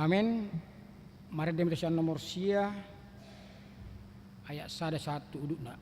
Amin. Mari demokrasi nomor sia ayat 1 udukna.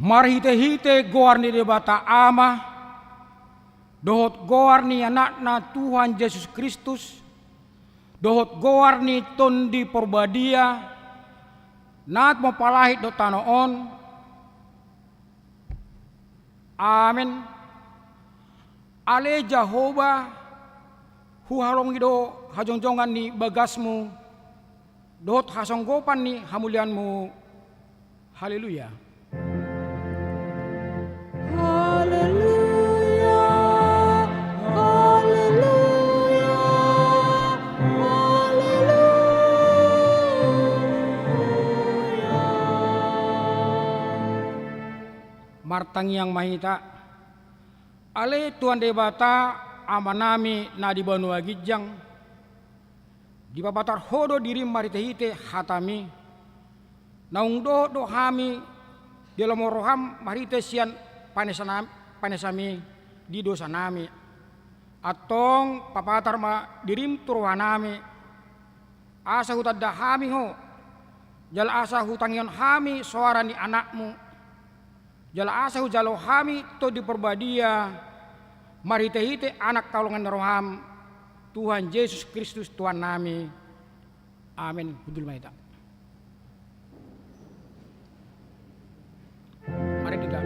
Mari hite-hite goar ni debata ama, dohot goar ni anakna Tuhan Yesus Kristus, dohot goar ni tondi porbadia, nat mapalahit do tanoon. Amin. Ale Jehovah, huhalong ido hajongjongan ni bagasmu, dohot hasonggopan ni hamulianmu. Haleluya. Martang yang mahita, ale Tuhan debata amanami na di Banua Gijang di papatar hodo diri maritehite hatami naung do hami di lomoroham marite sian panesami di dosa nami atong papatar ma dirim turwanami asa hutadda hami ho jal asa hutangion hami suara ni anakmu jal asa hu jalo hami to di perbadia maritehite anak kalongan roham Tuhan Yesus Kristus Tuhan nami. Amin. Budul maita. Mari kita.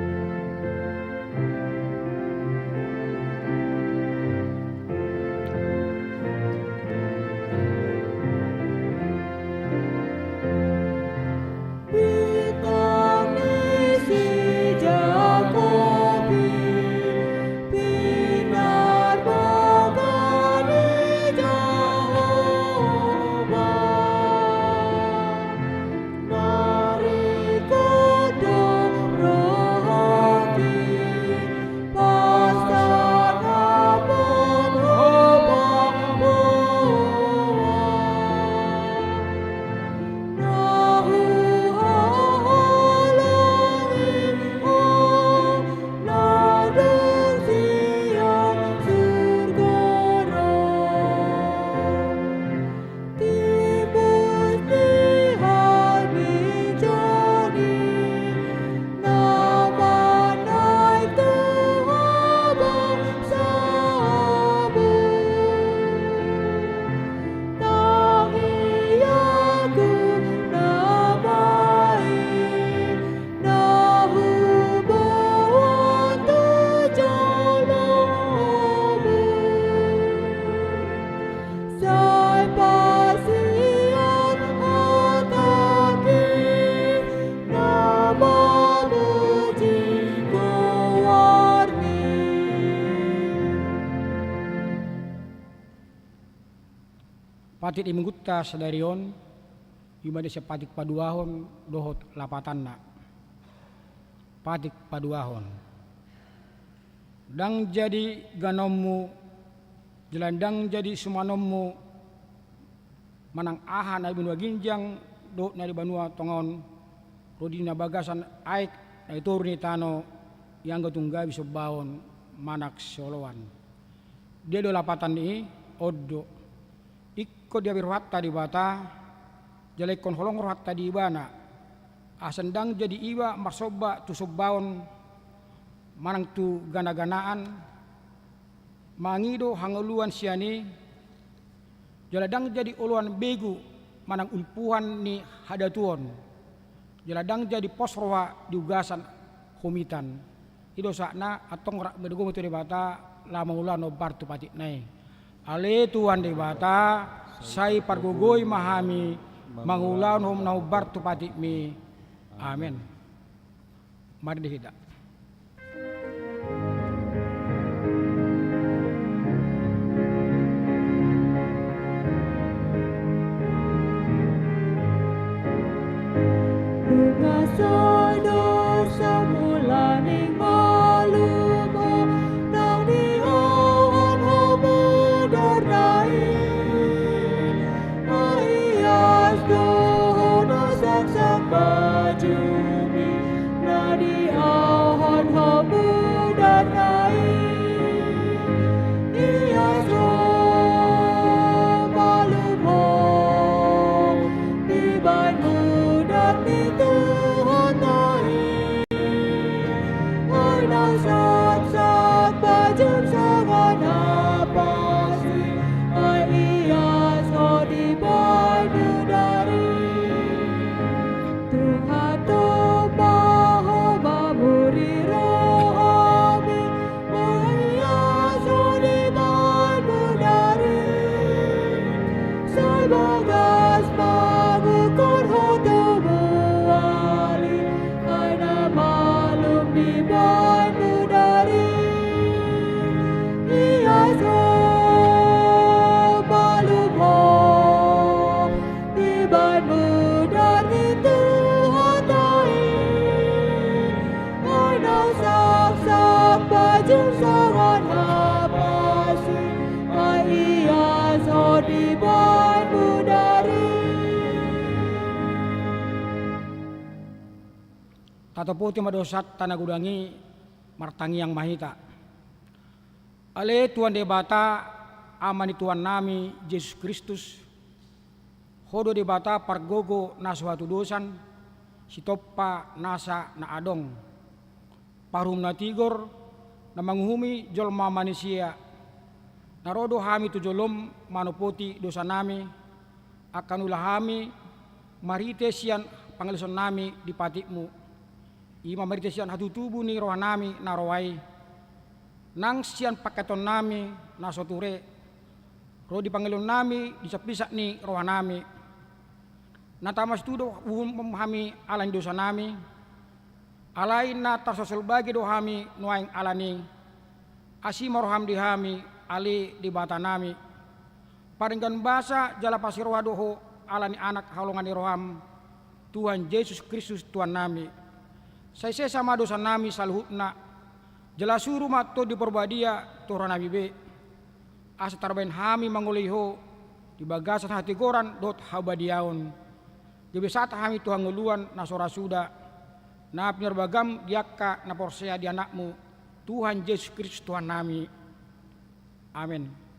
Patit imengutta sadarion imade sepatik paduahon dohot lapatanna patik paduahon dang jadi ganommu jelandang jadi sumanommu manang aha na Banua Ginjang dohot na di Banua Tongon rodina bagasan aik na iturni tano yang gatunggabi sobaon manak solowan dia do lapatan ni oddo ikko dia birwatta di bata jalai kon holong rohatta di ibana asendang jadi iwa marsoba tu sobaon manang tu gana-ganaan mangido hanguluan siani jaladang jadi uluan begu manang ulpuhan ni hadatuon jaladang jadi posroha di ugasan humitan ido sakna atong rak bedugo metu di bata lama ulan obar tu patik nai ale Tuhan di bata sai pargogoi mahami mangulaun hom naubar tu patik mi amin. Mari dihida. Sangat apa sih tataputi madosat tanagudangi martangi yang mahita. Ale Tuhan debata amani Tuhan nami Yesus Kristus. Hodo debata pargogo na suatu dosan sitoppa nasa na adong. Parum na tigor na manghumi jolma manusia. Narodo hami tu jolom manopoti dosa nami akan ulah hami marite sian pangalison nami di patikmu. Ima marite sian hatu tubuh ni roh nami narawai. Nang sian paketon nami nasoture. Roh di pangalon nami disapisak ni roh nami. Natamas tudo memahami alain dosa nami. Alain na tarsosol bagi dohami nuaing alani. Asima roham dihami ali di bata nami. Paringgan basa jala pasirwa doho alani anak halongan di roham Tuhan Yesus Kristus Tuhan nami. Saya sama dosa nami saluhutna jala suruh matto di perbadia Tuhan nabi be. Asa tarbain hami manguliho di bagasan hati goran dot habadiaon. Di besata hami Tuhan nguluan nasora suda. Na penerbagam diakka na porsea di anakmu Tuhan Yesus Kristus Tuhan nami. Amin.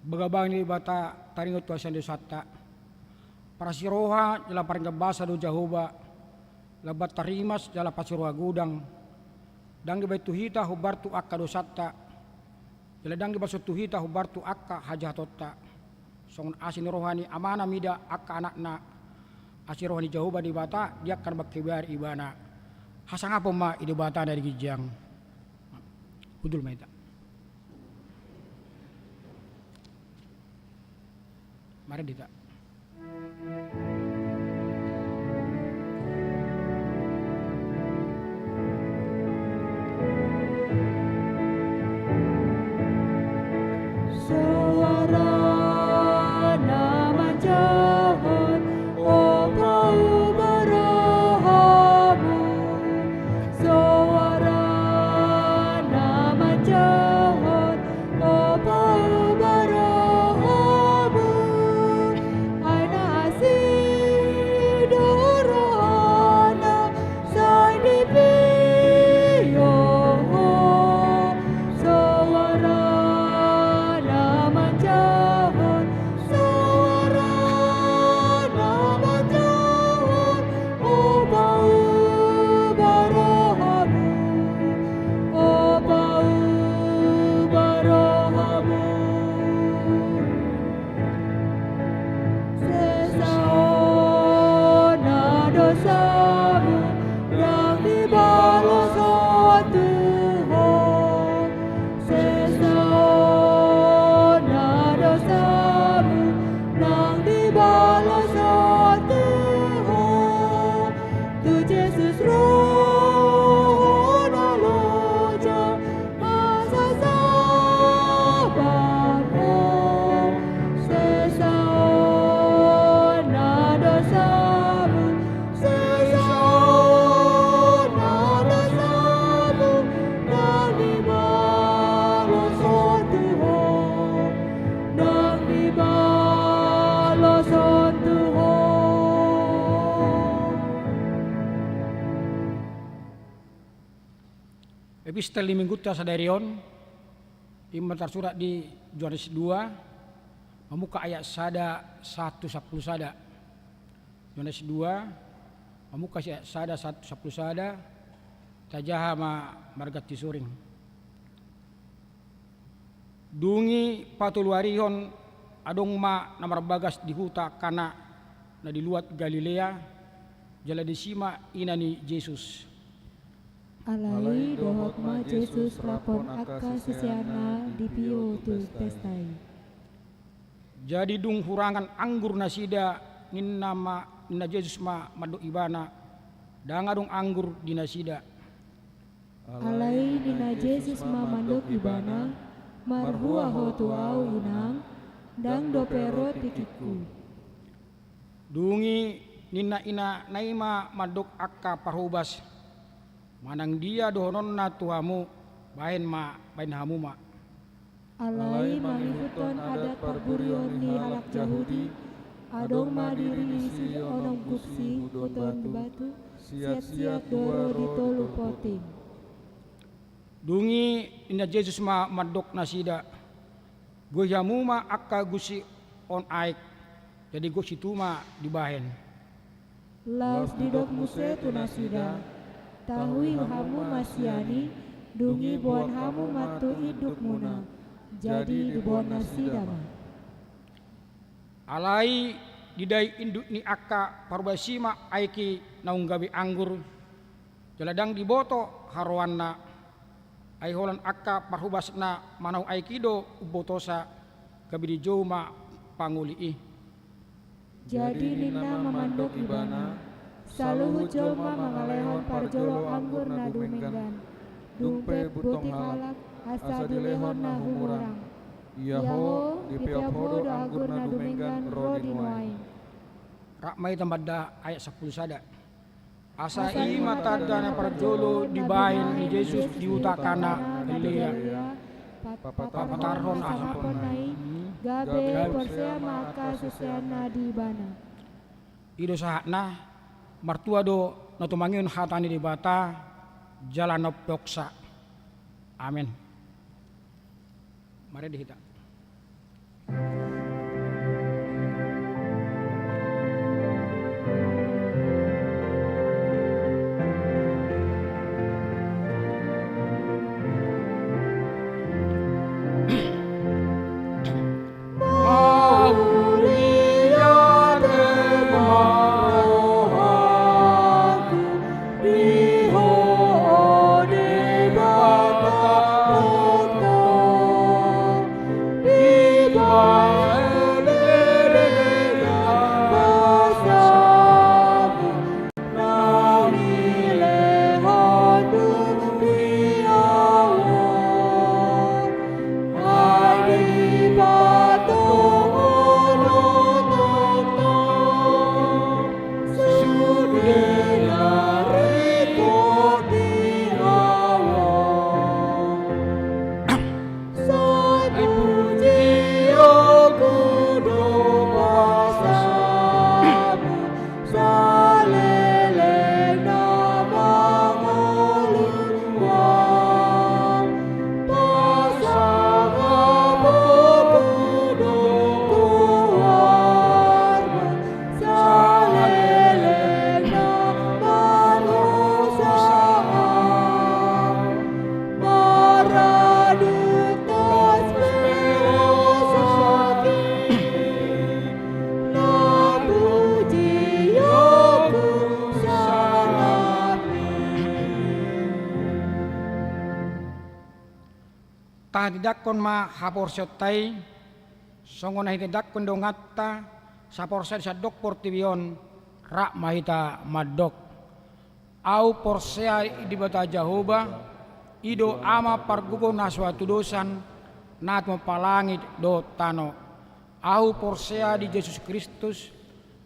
Bagabang ni bata taringot tuasan dosata. Para siroha jala paring basa do Jahoba. Labat tarimas jala pasiroha gudang. Dang di baitu hita hubartu akka dosata. Jala dang di baso tuhita hubartu akka hajatotta. Songon asin rohani amana mida akka anakna. Asin rohani Jahoba di bata dia akan bakibar ibana. Hasang apa ma ide bata dari gijang. Hudul maita. Mari dita. Suara nama jahat, oh bau barahamu. Suara nama jahat, oh bau barahamu. Aina asih Epistel ni minggu sadarion iman tersurat di Yohanes 2 memuka ayat sada 1 10 sada. Yohanes 2 memuka ayat sada 1 10 sada tajaha margat tisuring. Dungi patuluarihon adong namar bagas di huta kana na di luat Galilea jala disima inani Yesus. Alai dohot ma Yesus lapon akka sesiana di pio tu pestai. Jadi dung hurangan anggur nasida ninna Yesus madok ibana dangadong anggur di nasida. Alai dina Yesus ma mandok ibana marhua hotu au inang dang dopero tikiku. Dungi ninna ina naima madok akka parhubas manang dia dohonon na tuhamu bain hamu ma. Alai malihuton adat parburion di halak Yahudi adong ma diri isi onong kupsi huton batu siat-siat doro ditolu poting. Dungi ina Yesus madok nasida goyamu ma akka gusi on aik jadi gusi tuma dibahen. Laus didok muse tu nasida tahui hamu masiani dungi buan hamu matu hidup muna jadi dibuan nasida ma. Alai didai induk ni akka parbasima aiki naung gabi anggur jaladang diboto haroanna ai holan akka parhubasna manau aikido ubotosa gabi di joma panguli. Jadi nina memandok ibana saluhu jolma mangalehon parjolo anggur na dumenggan dumpe buti halak asa dilehon na humurang Yaho di piapodo anggur na dumenggan rodi nuain. Rakmai tambada ayat 10 sada. Asa ima tadana parjolo dibahin ni Yesus diutakana Galilea. Papatarhon asapon gabe persea maka susiana di bana. Ido sahakna martua do natumangion hatani di bata jalan nopyoksa. Amin. Mari dihita. Tidakon ma haporsetai songon hitidakon dongatta saporset sadok portivion rak mahita madok au porsea idibata Jahoba ido ama pargugo na suatu dosan nat mapalangit do tano au porsea di Yesus Kristus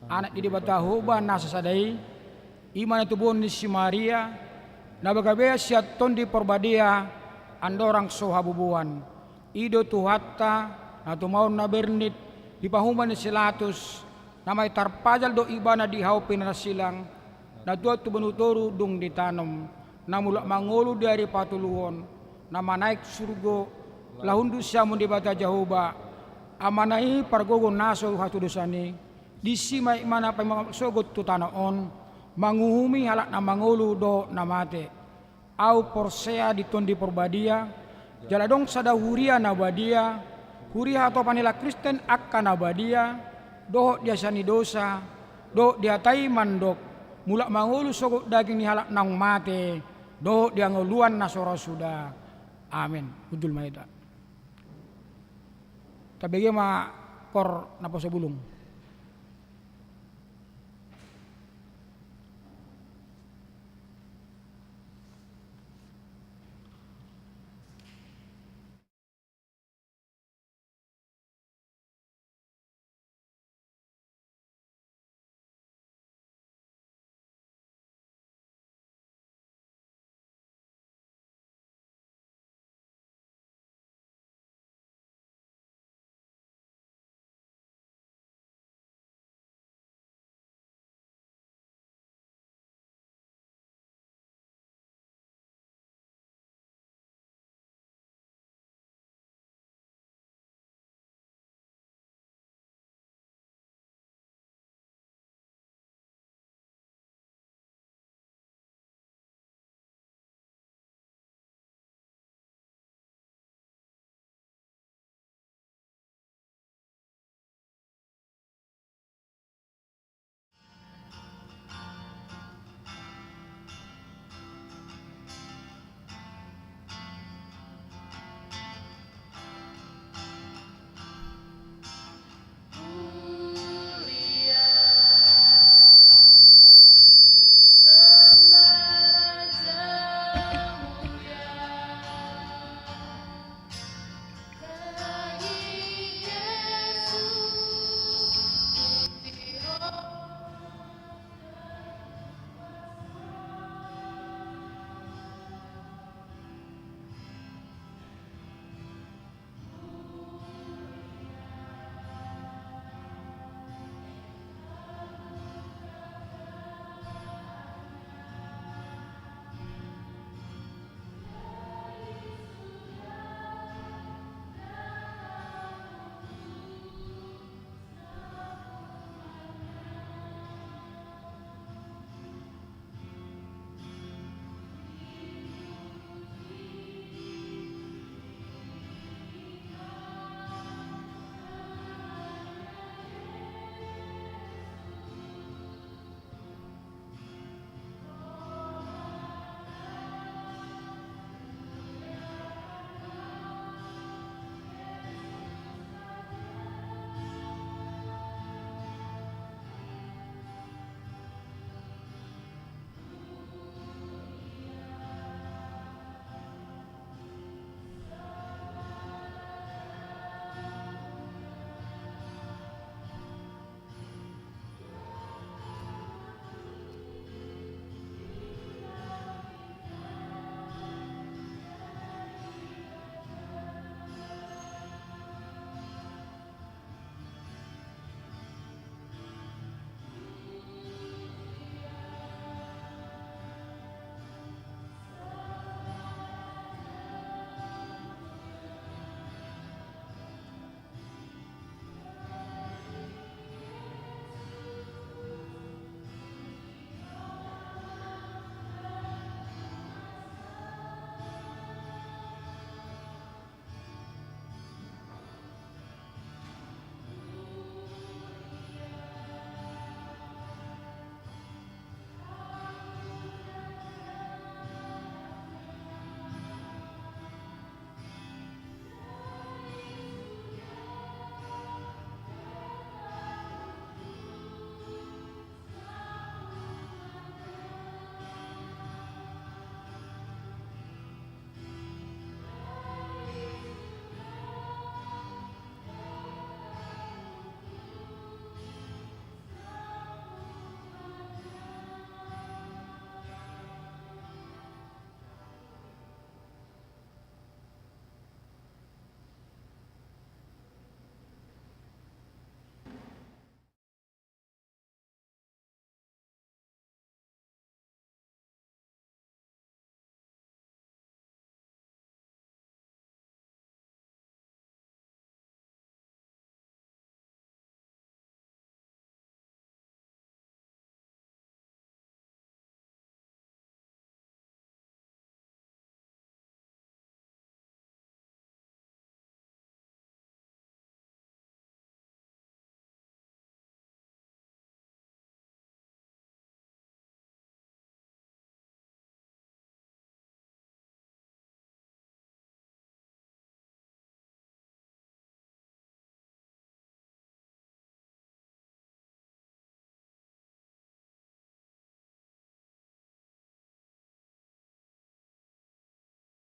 anak idibata Jahoba na sasadai iman itu bon di si Maria nabagabe siat ton di porbadia andorang sohabubuan ido tuhatta na tumaon na bernit di pahuman ni silatus na may tarpajal do ibana di haupin na silang na tuat tu benutoro dung ditanom namulak mangolu dari patuluon, nama naik surgo, lahundu siamun di bata Jahoba, amanai pargogo naso hatu dosani, disimai mana sogot tu tanaon, manguhumi halak na mangolu do namate, au porsea ditondi porbadia, jaladong sada huria nabadia, huria atau panila Kristen akka nabadia, doh dia sani dosa, do dia tai mandok, mulak mangulu sogok daging ni halak nang mate, do dia ngoluan nasoro sudah. Amin. Ujul maida. Tabege ma kor napa sebulung.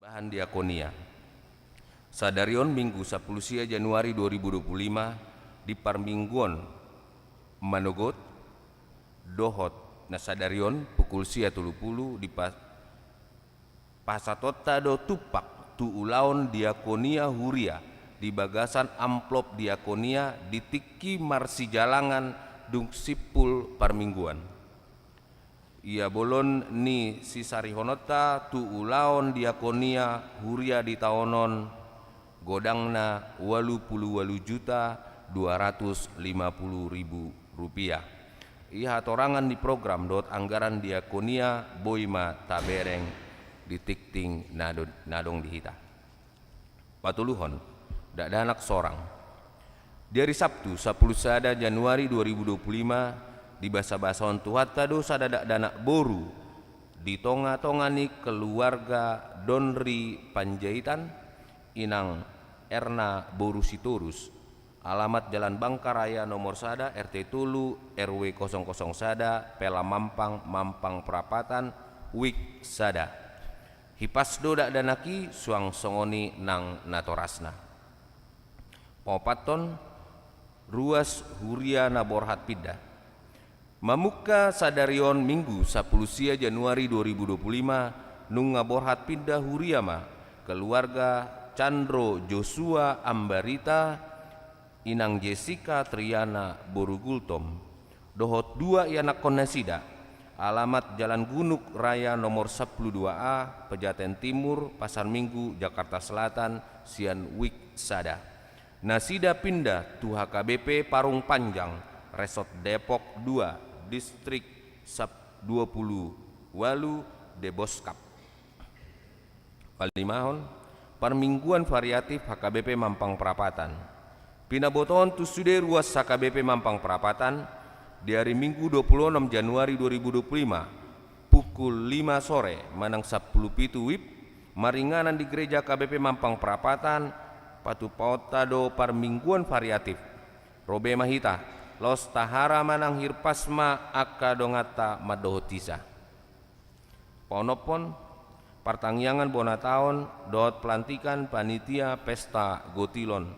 Bahan diakonia. Sadarion Minggu 10 Januari 2025 di Parmingguan Manogot dohot na sadarion pukul 30 di pasatota do tupak tu ulaon diakonia huria di bagasan amplop diakonia di tiki marsi jalangan dung sipul Parmingguan. Ia bolon ni sisarihonota tu ulaon diakonia huria di taonon godangna 88.250.000 rupiah. Ia hatorangan di program dot anggaran diakonia boima tabereng di tikting nadong dihita. Patuluhon dak danak sorang. Dari Sabtu 10 Januari 2025 di basa-basaon tuhatta do sadadak danak boru di tonga-tongani keluarga Donri Panjaitan inang Erna Boru Sitorus, alamat Jalan Bangkaraya nomor 1 RT Tulu RW 00 sada Pela Mampang Mampang Prapatan Wik sada. Hipas do dak danaki suang songoni nang natorasna. Popaton ruas huria naborhat pidda. Mamuka sadarion Minggu 10 Januari 2025 nung ngaborhat pindah huriama keluarga Chandro Joshua Ambarita inang Jessica Triana Borugultom dohot 2 yanak konasida alamat Jalan Gunuk Raya nomor 12A Pejaten Timur Pasar Minggu Jakarta Selatan sian Wik sada. Nasida pindah tu HKBP Parung Panjang Resort Depok 2 Distrik Sub 20 Walu Deboskap. Palimahon Parmingguan variatif HKBP Mampang Perapatan. Pinaboton tu sude ruas HKBP Mampang Perapatan di hari Minggu 26 Januari 2025 pukul 5 sore manang 10 pitu wib maringanan di gereja KBP Mampang Perapatan patu pautado Parmingguan variatif Robe Mahita Los tahara manang hirpasma akka dongata madohotisa. Ponopon partangyangan bona taon dot pelantikan panitia pesta gotilon.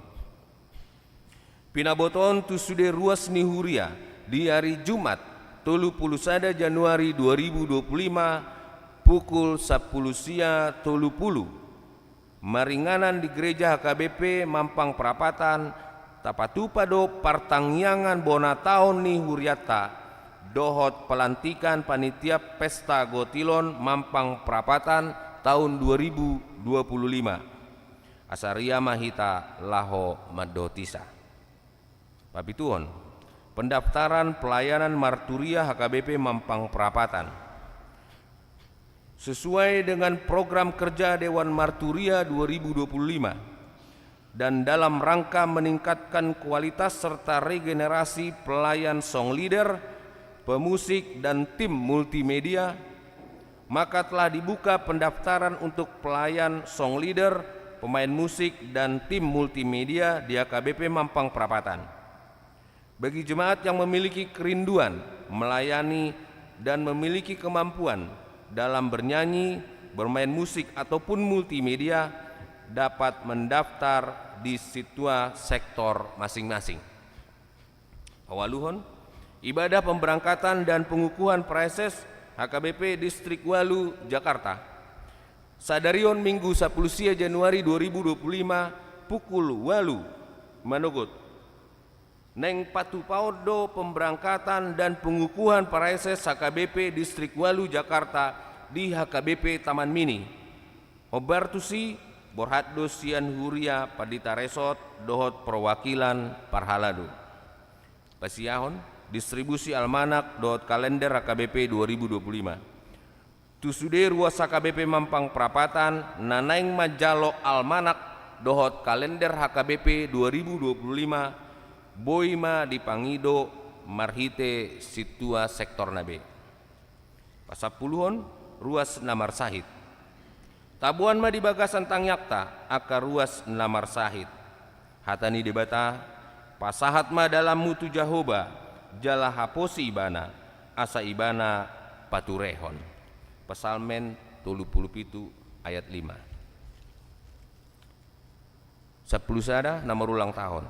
Pinaboton tu sude ruas nihuria di hari Jumat 31 Januari 2025 pukul 10 30 maringanan di gereja HKBP Mampang Perapatan tapatupa do partangyangan bona taon ni huriata dohot pelantikan panitia pesta gotilon Mampang Perapatan tahun 2025 asaria mahita laho madotisa. Papituhon pendaftaran pelayanan marturia HKBP Mampang Perapatan sesuai dengan program kerja Dewan Marturia 2025 dan dalam rangka meningkatkan kualitas serta regenerasi pelayan song leader, pemusik dan tim multimedia, maka telah dibuka pendaftaran untuk pelayan song leader, pemain musik dan tim multimedia di HKBP Mampang Perapatan. Bagi jemaat yang memiliki kerinduan melayani dan memiliki kemampuan dalam bernyanyi, bermain musik ataupun multimedia dapat mendaftar di situa sektor masing-masing. Awaluhon ibadah pemberangkatan dan pengukuhan praeses HKBP Distrik Walu Jakarta. Sadarion Minggu 10 Januari 2025 pukul Walu Manogot. Neng patu paudo pemberangkatan dan pengukuhan praeses HKBP Distrik Walu Jakarta di HKBP Taman Mini. Hobartusi Borhat dosian huria padita resort dohot perwakilan parhaladu. Pasiahon distribusi almanak dohot kalender HKBP 2025. Tusude ruas HKBP Mampang Perapatan nanaing majalo almanak dohot kalender HKBP 2025 boima dipangido marhite situa sektor nabe. Pasapuluhon ruas namar sahid. Tabuan ma di bagasan tangyakta aka ruas namar sahid. Hatani debata pasahat ma dalam mutu Jahoba jala haposi ibana asa ibana paturehon. Pesalmen 37 ayat 5. 10 sada nomor ulang tahun.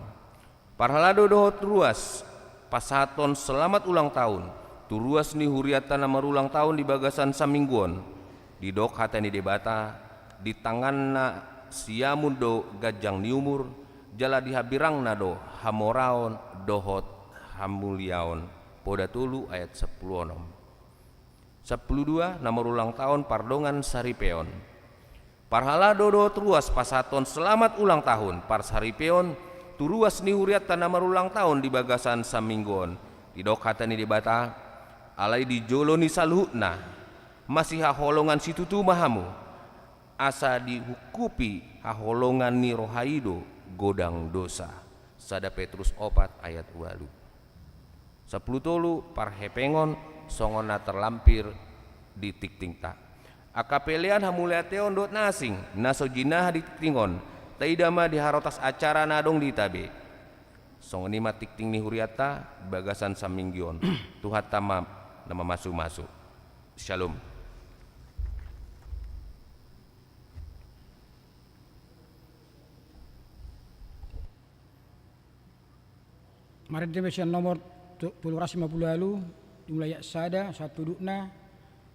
Parhalado dohot ruas pasaton selamat ulang tahun. Tu ruas ni huriata nomor ulang tahun di bagasan samingguon. Di dok hata ni debata di tangan na siamun do gajang ni umur jala dihabirang na do hamoraon dohot hamuliaon poda tulu ayat 10 onom. 10.2 nomor ulang tahun Pardongan Saripeon. Parhalado do truas pasaton selamat ulang tahun par Saripeon turuas ni huriat nomor ulang tahun di bagasan saminggon di dok hata ni debata alai di jolo ni saluhna masih haholongan situtu mahamu asa dihukupi haholongan ni rohaido godang dosa. Sada Petrus 4 ayat 8. 10 tolu par hepengon songona terlampir di tikting ta. Akapelian hamuliateon dot nasing nasojinah di tiktingon taidama diharotas acara nadong di tabe. Songoni ma tikting ni huriata bagasan saminggion. Tuhat tamam nama masuk-masuk. Shalom. Mari dimension nomor 750 lalu jumlah sada satu dukna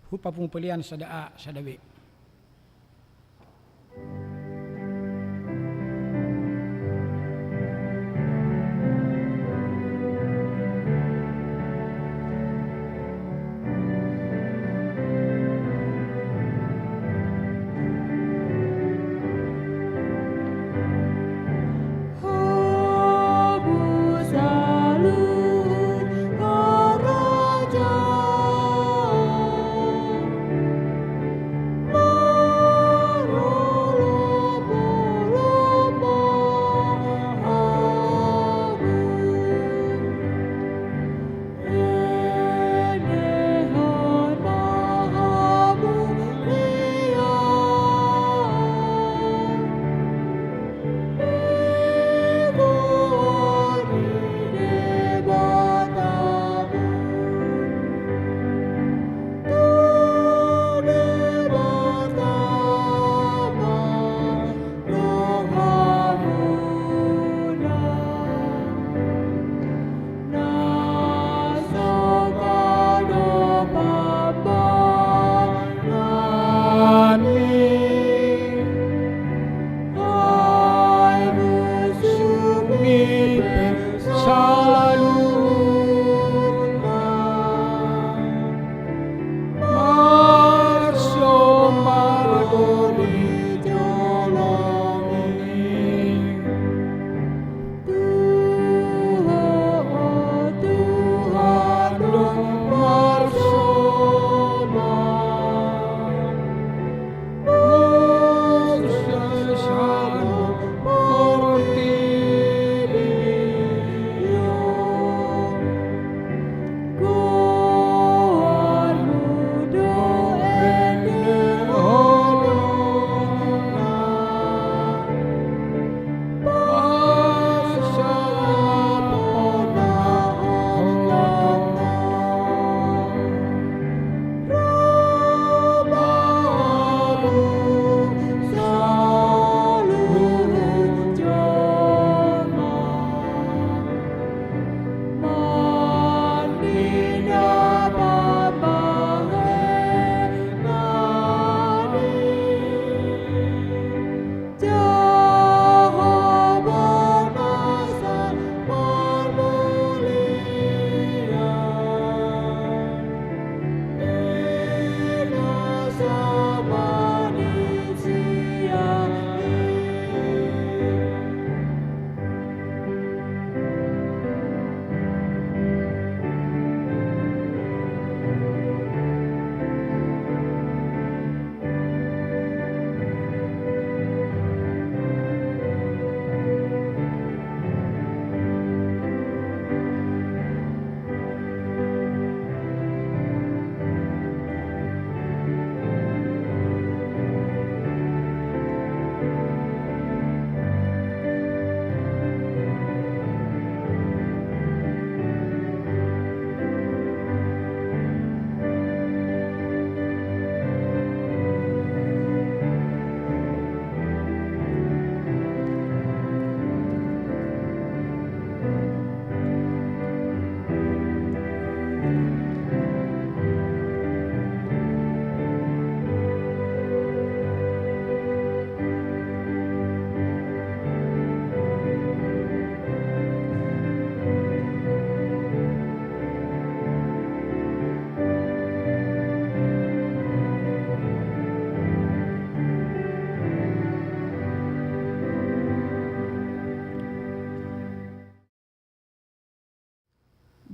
hupa pengpelian sada A sada B.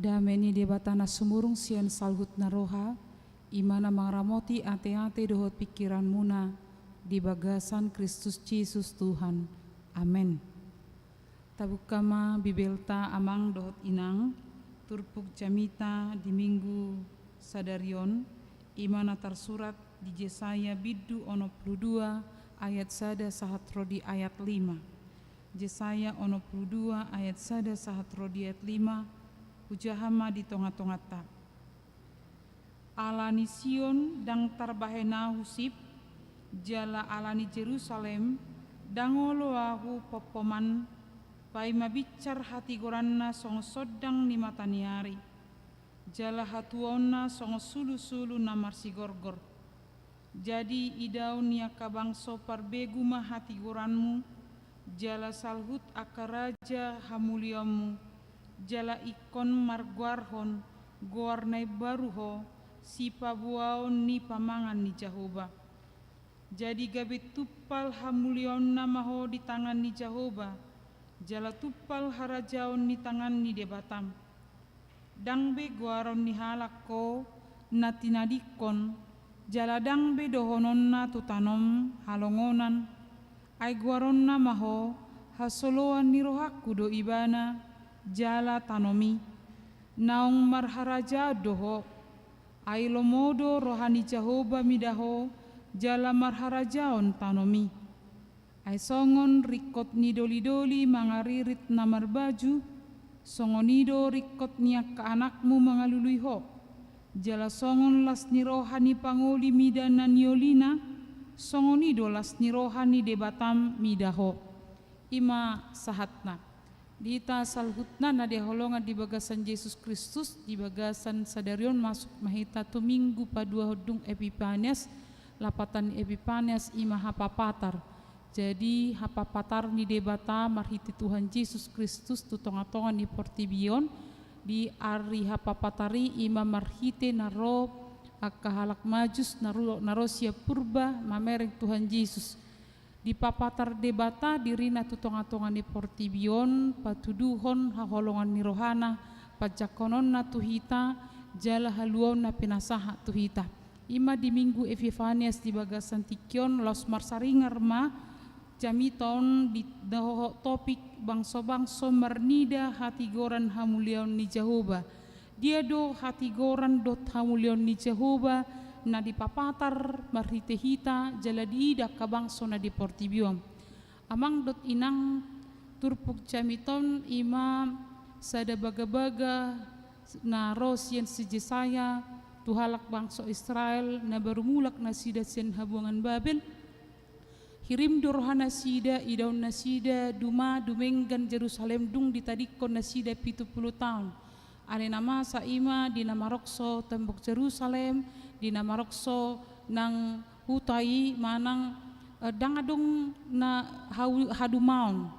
dameni debatana sumurung sian salhut naroha, imana mangramoti ate-ate dohot pikiran muna di bagasan Kristus Yesus Tuhan. Amin. Tabukama bibelta amang dohot inang, turpuk jamita di minggu sadarion, imana tersurat di Yesaya bidu 62 ayat 1 sahatro di ayat 5. Yesaya 62 ayat 1 sahatro di ayat 5, ujahama di tonga-tongata. Alani Sion dang tarbahena husip, jala alani Jerusalem, dangolo aku popoman, pai mabicar hati goranna song sodang ni mataniari, jala hatuona song sulu-sulu namar si gorgor. Jadi idaun ya kabangso parbegu mah hati goranmu, jala salhut akaraja hamuliomu, jala ikon marguarhon, goarnai baruho, si pabuaon ni pamangan ni Jehovah. Jadi gabe tupal hamulion namaho di tangan ni Jehovah, jala tupal harajaon ni tangan ni debatam. Dangbe guaron ni halako natinadikon, jala dangbe dohonon na tutanom halongonan, ay guaron namaho hasoloan ni rohaku do ibana, jala tanomi, naong marharaja doho, ay lomodo rohani Jehovah midaho, jala marharajaon tanomi. Ay songon rikot ni doli-doli mangaririt namar baju, songonido rikot niak ke anakmu mangaluluiho, jala songon las ni rohani pangoli midana niolina, songonido las ni rohani debatam midaho. Ima sahatna. Dita salhutna na deholongan di bagasan Yesus Kristus, di bagasan sadarion masuk mahita tu minggu padua hodung Epipanias, lapatan Epipanias ima hapapatar. Jadi hapapatar ni debata marhiti Tuhan Yesus Kristus tu tonga-tonga ni portibion, di ari hapapatari ima marhite naro akahalak majus narosia purba mamereng Tuhan Yesus. Di papatar debata dirina tu tonga-tonga ni portibion, patuduhon haholongan ni rohana, pajakonon na tuhita, jala haluon na pinasaha tuhita. Ima di minggu Epifanias di bagasan tikion los marsaringar ma jamiton di daho topik bangso-bangso marnida hati goran hamulion ni Jehovah. Dia do hati goran dot hamulion ni Jehovah na di papatar marhitehita jala diida kabangso na di portibion. Amang dot inang turpuk jamiton ima sada baga-baga na rosien si Yesaya tuhalak bangso Israel na barumulak na sida sen habungan Babel. Hirim dorhana sida idaun nasida duma dumenggan Jerusalem dung ditadikon nasida 70 tahun. Ane nama sa ima di nama rokso tembok Jerusalem, di nama rokso nang hutai manang dangadong na hadumaon.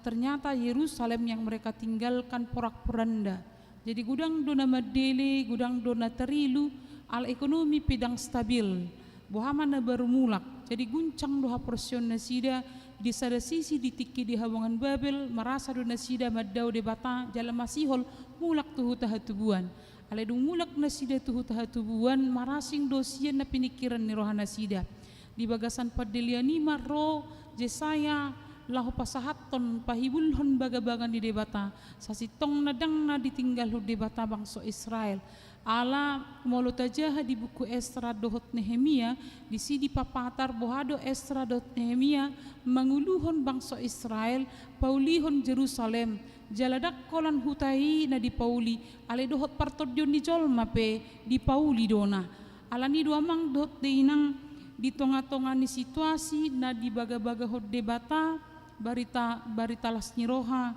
Ternyata Yerusalem yang mereka tinggalkan porak-poranda. Jadi gudang dona madele, gudang dona terilu, al ekonomi pedang stabil. Bohama na bermulak. Jadi guncang doha porsion nasida di sada sisi ditiki di habongan Babel merasa do nasida madau de bata jalan masihol mulak tuhu tahatubuan. Ale dung mulak nasida tuhu tahatubuan marasing dosian na pinikiran ni roha nasida. Di bagasan padeliani marro Yesaya lahu pasahaton pahibulhon baga-bagan di debata sasitong nadang na ditinggal hu debata bangso Israel. Ala molotajaha di buku Esra dohot Nehemia di sidi papatar bohado Esra dohot Nehemia manguluhon bangso Israel paulihon Jerusalem jaladak kolan hutai na di pauli ale dohot partodion di jolma pe di pauli dona ala ni duamang dohot deinang di tonga-tonga ni situasi na di baga-baga hot debata barita las niroha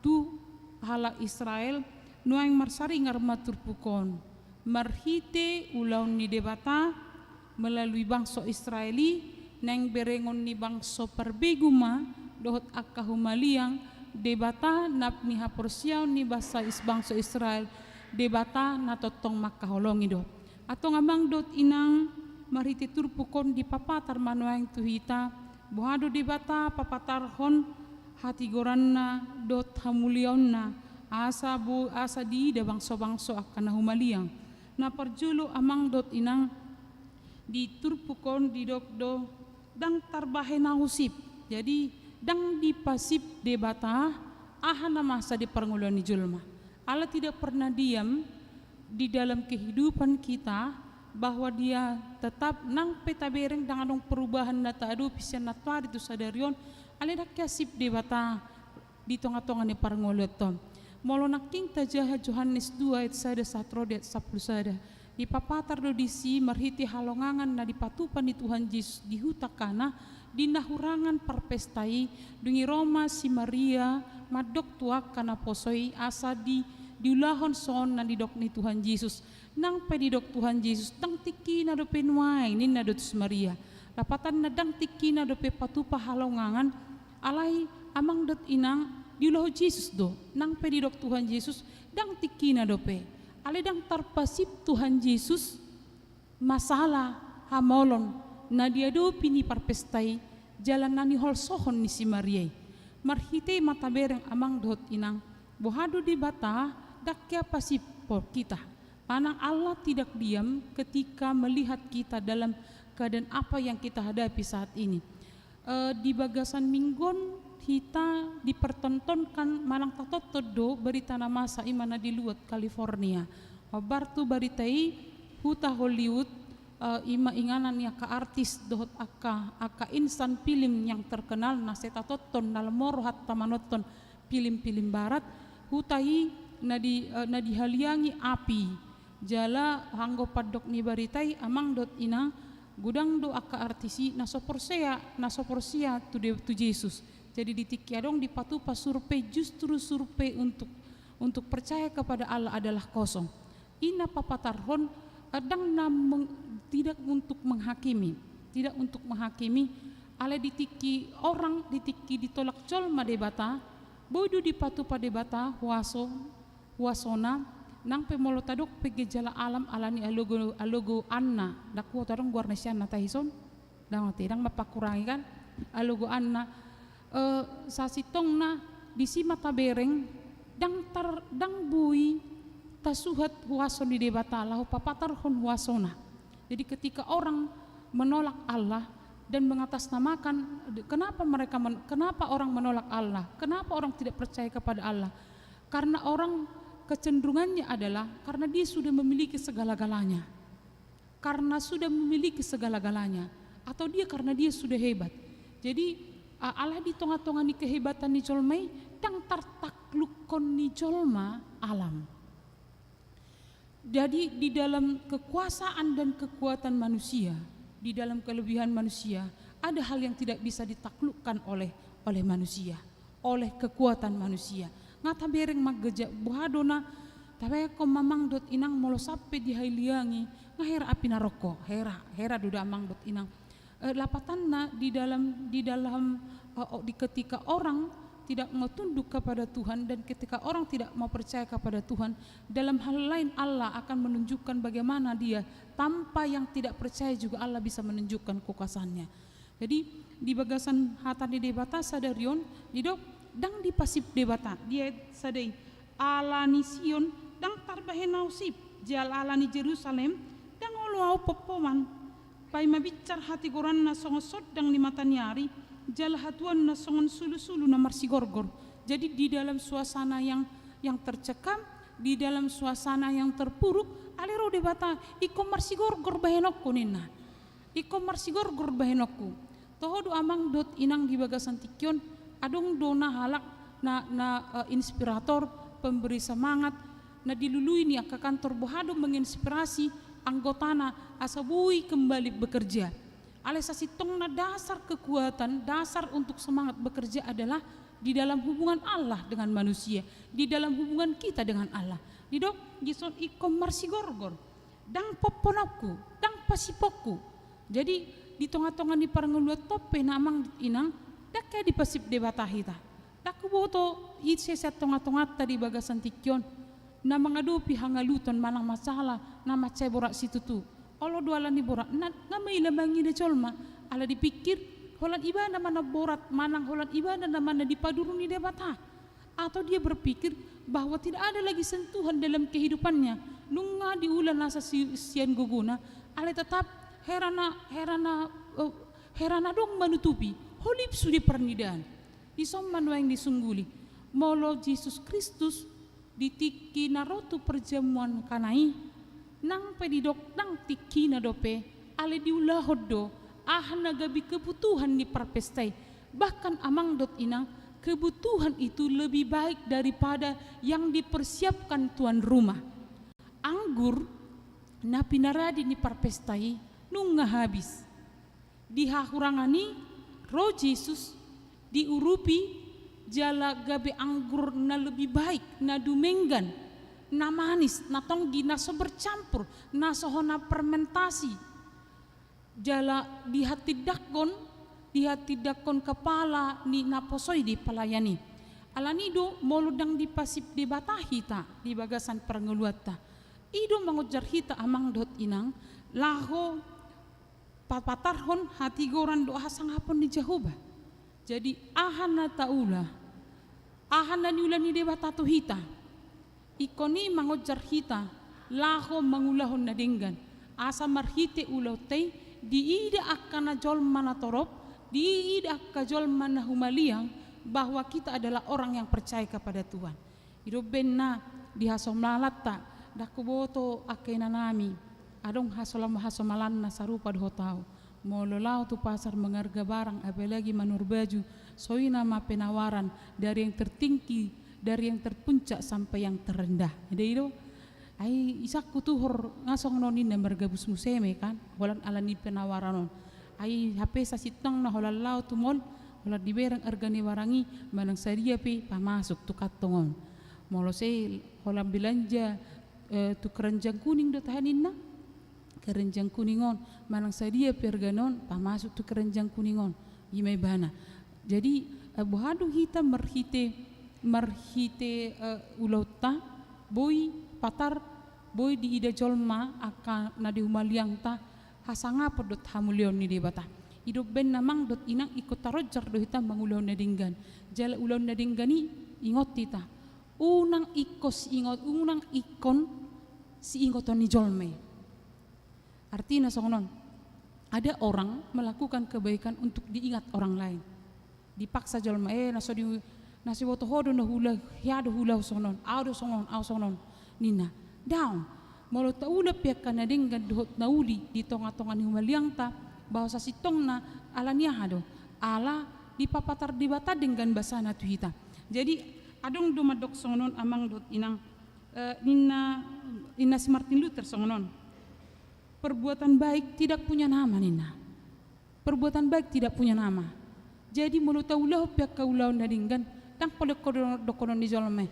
tu hala Israel nuang marsaringar maturpukon marhite ulaun ni debata melalui bangso Israeli neng berengon ni bangso perbeguma dohot akahumaliang debata nap ni haporsiaw ni bangso Israel debata natotong makaholongi do atau ngamang dot inang marhite turpukon di papatar manuang tuhita bohado debata papatar hon hati goranna dot hamulionna asa di da bangso akan humaliang na parjulo amang dot inang di turpukon di dokdo dang tarbahe na husip. Jadi dang dipasip debata ahana masa di pernguluan ni julma. Allah tidak pernah diam di dalam kehidupan kita bahwa dia tetap nang peta bereng dengan perubahan data adu pisian natwa itu sadarion ale dak kasip debata di tengah-tengah ni pernguluan tom. Molo naking tajah Yohanes 2 ayat 1 satro ayat 10 sada. Di papatar do disi marhiti halongangan na dipatupan di Tuhan Yesus di hutakana di nahurangan perpestai dungi Roma si Maria madok tuak kana posoi asa di diulahon son na didok ni Tuhan Yesus nang pedidok Tuhan Yesus dang tiki na do penuai ni na dotus Maria dapatan na dang tiki na do pe patupa halongangan alai amang dot inang diulah Yesus do nang pedidok Tuhan Yesus dang tiki na do pe ale dang tarpasip Tuhan Yesus masalah hamolon na dia do pini parpestai jalan nani hol sohon ni si Maria marhite mata bereng amang dot inang bohado di bata dakya pasip por kita panang Allah tidak diam ketika melihat kita dalam keadaan apa yang kita hadapi saat ini. Di bagasan minggon kita dipertontonkan manang tatoto do berita nama sa imana di luar California. Bartu baritai huta Hollywood ima inganan ya ka artis dohot aka insan film yang terkenal na setatoton nalmoro hatta manoton film-film barat hutai na dihaliangi api jala hanggo padok ni baritai amang dot ina gudang do aka artisi na soporsia tu Yesus. Jadi ditikiadong dipatupa survei justru survei untuk percaya kepada Allah adalah kosong. Ina papatarhon kadang tidak untuk menghakimi ale ditiki orang ditiki ditolak colma debata bodo dipatupa debata wasona nang pemolo tadok pegejala alam alani alogo anna dakwo tarong guarna siya na tahison dang tidang mapakurangi kan alogo anna sasitong na disima tabereng dang bui tasuhat huason di debata lahu papatar hon huasona. Jadi ketika orang menolak Allah dan mengatasnamakan kenapa orang menolak Allah, kenapa orang tidak percaya kepada Allah, karena orang kecenderungannya adalah karena dia sudah memiliki segala-galanya, atau dia karena dia sudah hebat. Jadi Allah di tengah-tengah ni kehebatan ni jolmai dang tartaklukon ni jolma alam. Jadi di dalam kekuasaan dan kekuatan manusia, di dalam kelebihan manusia, ada hal yang tidak bisa ditaklukkan oleh manusia, oleh kekuatan manusia. Ngata bereng maggeja buhadona tapi ko mamang dot inang molo sape di hailiangi ngahera api naroko hera duda amang dot inang lapatanna di dalam ketika orang tidak mau tunduk kepada Tuhan dan ketika orang tidak mau percaya kepada Tuhan, dalam hal lain Allah akan menunjukkan bagaimana dia tanpa yang tidak percaya juga Allah bisa menunjukkan kuasanya. Jadi di bagasan hatan di debata sadarion didok dang dipasip debata dia sadai alani Sion dang tarbahe nausip jal alani Jerusalem dang oluau popoman pai mabicar hati goranna songosod dang di matanyari jal hatuan na songon sulu-sulu na marsigorgor. Jadi di dalam suasana yang tercekam, di dalam suasana yang terpuruk, alero debata iko marsigorgor bahenokku nina. Iko marsigorgor bahenokku. Toho do amang dot inang di bagasan tikyon adong dona halak na inspirator, pemberi semangat, na dilului ni ke kantor bohado menginspirasi anggotana asabui kembali bekerja. Alesasi tong na dasar kekuatan, dasar untuk semangat bekerja adalah di dalam hubungan Allah dengan manusia, di dalam hubungan kita dengan Allah. Didok gison ikom marsigorgor, dang poponaku, dang pasipokku. Jadi di tengah-tengah ni paranguluat tope namang inang, dak kaya di pasip debata hita. Dak boto itse set tengah-tengah tadi bagasan tikyon, na mangadupi hangaluton manang masalah, na maceborak situ tu. Olo dua lani borat ngamai labangi de colma ala dipikir holan ibana mana borat manang holan ibana na mana dipaduruni debata atau dia berpikir bahwa tidak ada lagi sentuhan dalam kehidupannya, nunga diulan nasa sian guguna, ale tetap herana dong menutupi holip sudi pernidaan isomman yang disungguli molo Yesus Kristus ditiki narotu perjamuan kanai nang pedidok nang tiki na dope ale diulahoddo nagabi kebutuhan di perpestai, bahkan amang dot inang kebutuhan itu lebih baik daripada yang dipersiapkan tuan rumah. Anggur na pinaradi ni perpestai nunga habis dihahurangani roh Yesus diurupi jala gabe anggur na lebih baik na dumenggan na manis na tonggi na so bercampur na sohona fermentasi jala di hati dakon kepala ni naposoi di pelayani alanido moludang di pasip di batahita di bagasan perngeluata ido mangujar hita amang dot inang laho papatarhon hati goran doa sangapon di Jehovah. Jadi ahana taula ahana niulani dewa tatu hita ikoni mangujar hita laho mangulahon na denggan asa marhite ulote di ida akana jol mana torop di ida akajol mana humaliang bahwa kita adalah orang yang percaya kepada Tuhan. Ido benna di hasomlalata dakuboto akena nami adong hasomalan na sarupa dohotau mololau tu pasar mengarga barang apalagi manur baju soina ma penawaran dari yang tertinggi dari yang terpuncak sampai yang terendah. Jadi itu ai isaku tuhor ngasong nonin na margabus museme kan holan alani penawaran non ai HP sasitong na holal lau tu mol holan diberang argani warangi manang sadia pe pamasuk tu katongon molo se holan belanja tu keranjang kuning do tahanin na keranjang kuningon manang sadia perganon pamasuk tu keranjang kuningon imay bana. Jadi buhadu hita marhite ulauta boy patar boy di ida jolma akan nadi humaliang ta hasanga pedot hamulion ni debata hidup ben namang dot inang ikut tarojar do hita mangulaw na dinggan jala ulaw na dinggani ingot tita unang ikon si ingoton ni jolme. Artinya songonon ada orang melakukan kebaikan untuk diingat orang lain dipaksa jolma nasi woto hodo na hula hiado hula songonon au songonon nina down molo taula pihak kana denggan dohot nauli di tonga-tonga ni humaliang ta bahwa sa sitong na ala niya hado ala di papatar di bata denggan basana tu hita. Jadi adong dumadok songonon amang dot inang nina si Martin Luther songonon perbuatan baik tidak punya nama nina perbuatan baik tidak punya nama. Jadi molo taulah pihak kaulau na denggan tang pada dokonon di jolme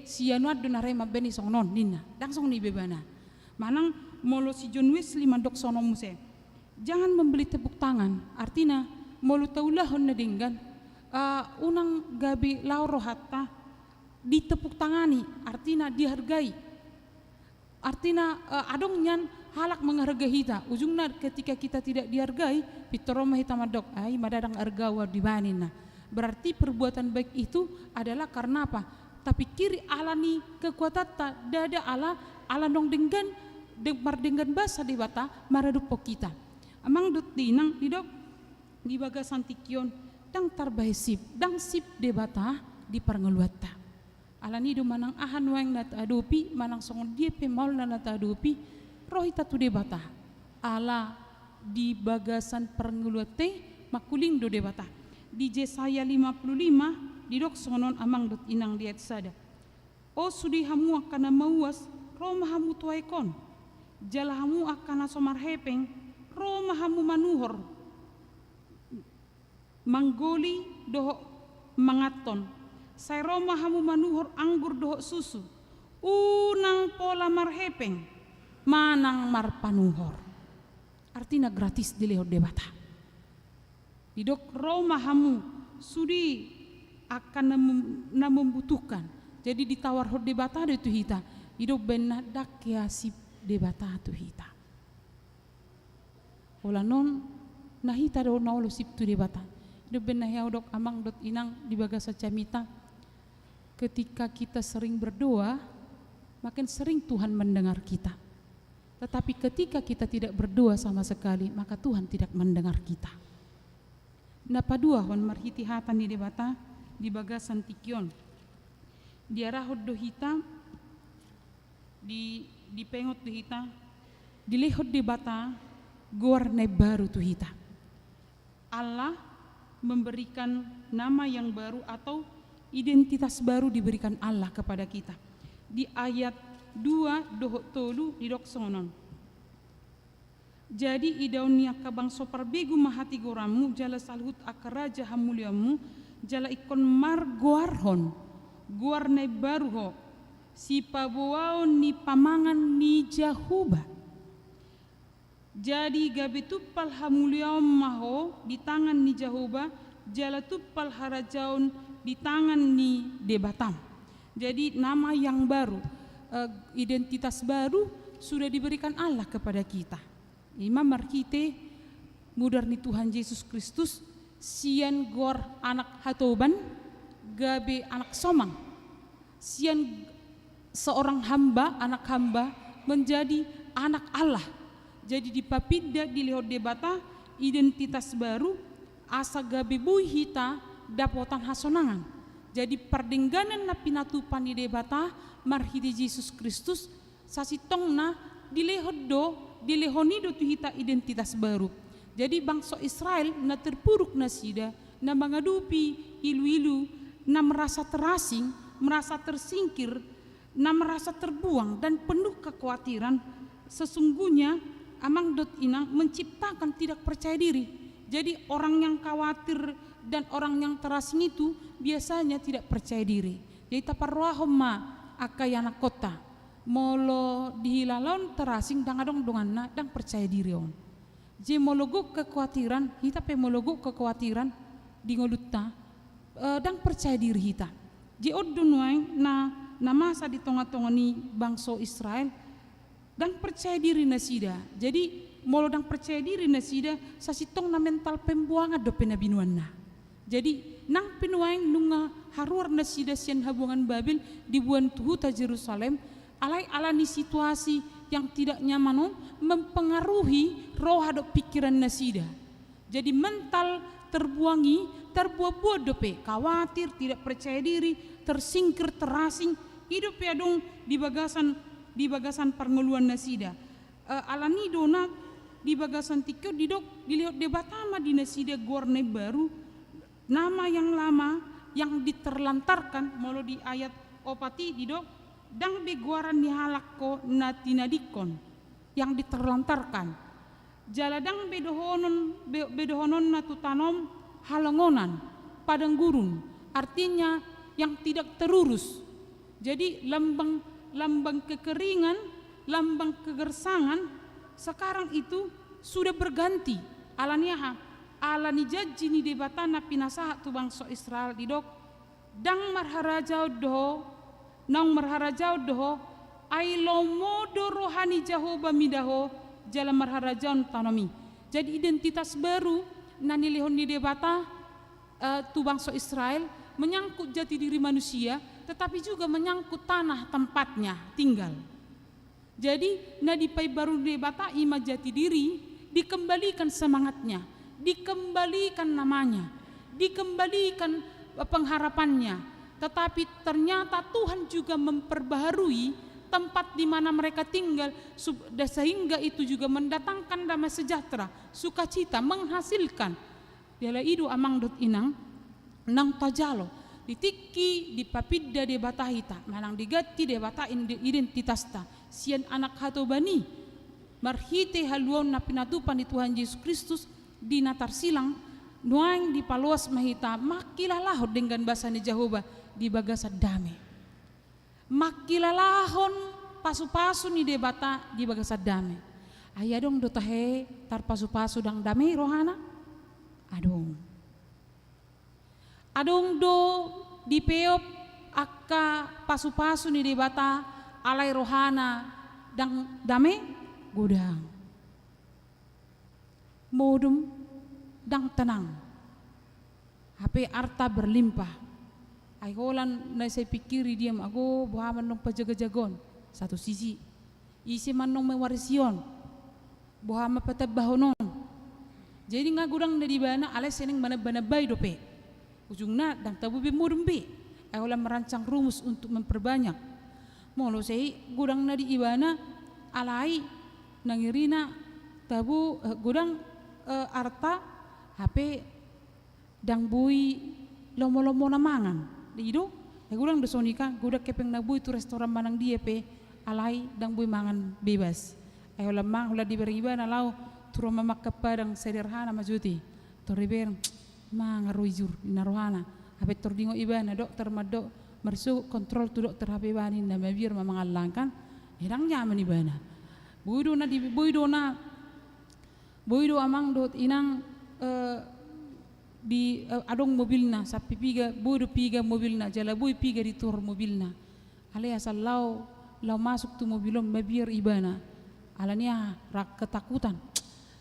sianu adu narema beni songonon nina langsung ni bebana manang molo si John Wesley mandok sono muse jangan membeli tepuk tangan artinya molo taulah na denggan unang gabi lauro hatta ditepuk tangani artinya dihargai artinya adong nyan halak menghargai hita ujungnya ketika kita tidak dihargai pitoroma hita madok ai madadang argawa dibanina berarti perbuatan baik itu adalah karena apa tapi kiri alani kekuatan dada ala nong denggan mardenggan basa di bata maradupo kita amang dut dinang didok di bagasan tikion dang tarbahesip dang sip di bata di parngeluata alani do manang ahan wang nat adupi manang songon dia pemal na nat adupi rohita tu di bata ala di bagasan parngeluate makuling do di bata di Yesaya 55 didok sonon amang dot inang diet sada o sudi hamu akan mauas roma hamu tuaikon jala hamu akan somar hepeng roma hamu manuhor manggoli doho mangaton say roma hamu manuhor anggur doho susu unang pola marhepeng manang marpanuhor artinya gratis dilehor debata didok Roma hamu sudi akan membutuhkan jadi ditawar hod debata itu hita hidup benadak ya sip debata tu hita ola non nahita do naulo sip tu debata hidup benah ya dok amang dot inang di bagasa camita ketika kita sering berdoa, makin sering Tuhan mendengar kita. Tetapi ketika kita tidak berdoa sama sekali, maka Tuhan tidak mendengar kita. Napa dua hon marhiti hatan di debata di bagasan tikion. Diarahod do hita di pengot do hita, dilehod debata gorne baru tu hita. Allah memberikan nama yang baru atau identitas baru diberikan Allah kepada kita. Di ayat 2 dohot tolu di doksonon. Jadi idaunia kabang sopar begu mahati goramu jala salhut akaraja hamuliamu jala ikon mar goarhon goarne baruho si pabuaon ni pamangan ni jahuba. Jadi gabe tupal hamuliaum maho di tangan ni jahuba jala tupal harajaun di tangan ni debatam. Jadi nama yang baru, identitas baru sudah diberikan Allah kepada kita. Imam markite mudar ni Tuhan Yesus Kristus sian gor anak hatoban gabe anak somang. Sian seorang hamba, anak hamba menjadi anak Allah. Jadi dipapida dilehod debata identitas baru asa gabe bui hita dapotan hasonangan. Jadi perdengganan na pinatupan ni debata marhiti Yesus Kristus sasitongna dilehonido tu hita identitas baru. Jadi bangsa Israel na terpuruk na sida na mengadupi ilu-ilu na merasa terasing, merasa tersingkir, na merasa terbuang dan penuh kekhawatiran. Sesungguhnya amang dot inang menciptakan tidak percaya diri. Jadi orang yang khawatir dan orang yang terasing itu biasanya tidak percaya diri. Jadi taparwahom ma akayana kota molo dihilalon terasing dang adong donganna dang percaya diri on. Jadi mologuk kekhawatiran hita pe mologuk kekhawatiran di ngolutta dang percaya diri hita. Jadi odunwang na masa di tonga-tonga ni bangsa Israel dang percaya diri nasida. Jadi molo dang percaya diri nasida sasitong na mental pembuangan do penabinuanna. Jadi nang pinuaing nunga haruar nasida sian habungan Babel di buan tuhuta Jerusalem alai alani situasi yang tidak nyaman mempengaruhi roh hadap pikiran nasida. Jadi mental terbuang-buang dope khawatir, tidak percaya diri, tersingkir, terasing, hidup ya dong di bagasan perngeluan nasida. Alani dona di bagasan tikyo dilihat debatama di nasida gorne baru. Nama yang lama yang diterlantarkan molo di ayat opati didok dang beguaran ni halakko natinadikon yang diterlantarkan jaladang bedohonon natutanom halangonan padang gurun artinya yang tidak terurus. Jadi lambang kekeringan, lambang kegersangan sekarang itu sudah berganti alaniaha alani jaji ni debatana pinasahat tu bangsa Israel didok dang marharajau doho nang marharajau doho ai lomodo rohani Jahoba midaho jala marharajau tanomi. Jadi identitas baru nani lehon ni debata tu bangsa Israel menyangkut jati diri manusia tetapi juga menyangkut tanah tempatnya tinggal. Jadi nadi pai baru debata ima jati diri dikembalikan semangatnya, dikembalikan namanya, dikembalikan pengharapannya. Tetapi ternyata Tuhan juga memperbaharui tempat di mana mereka tinggal sehingga itu juga mendatangkan damai sejahtera, sukacita, menghasilkan. Diala idu amang dot inang nang tajalo ditiki dipapidda de batahita malang digati de bata identitasta sian anak hatobani marhite haluon na pinatupan di Tuhan Yesus Kristus di natar silang nuang di paluas mahita makilalahon dengan bahasa ni Jahoba di bagasa dame makilalahon pasu-pasu ni debata di bagasa dame aya dong do tahe tar pasu-pasu dang dame rohana adong do di peop akka pasu-pasu ni debata alai rohana dang dame gudang modum dang tenang HP arta berlimpah Ay holan na saya pikiri diam aku buha manong pajaga-jagon. Satu sisi isi manong mewarisiyon. Buha mapatabahonon. Jadi nga gudang na di bana alay seneng manabay dope. Ujungna dang tabubi mudumbi. Ay holan merancang rumus untuk memperbanyak. Molo say gudang na di ibana alay nangirina tabu gudang arta HP dang bui lomo-lomo na mangan. Dido, gudang dosonika, gudak kepeng na bui tu restoran manang dia pe alay dang bui mangan bebas. Ayo lemang hula diberiba na lau turu mamak kepadang sederhana majuti. Toriber mangaruijur inarohana. HP tordingo ibana dokter madok mersu kontrol tu dokter HP bani na mabir mamangalangkan. Edang nyaman ibana. Buido na di buido amang dot inang di adong mobilna sapi piga buido piga mobilna jala bui piga di tur mobilna. Ale asal lau masuk tu mobilom mabir ibana. Alania rak ketakutan.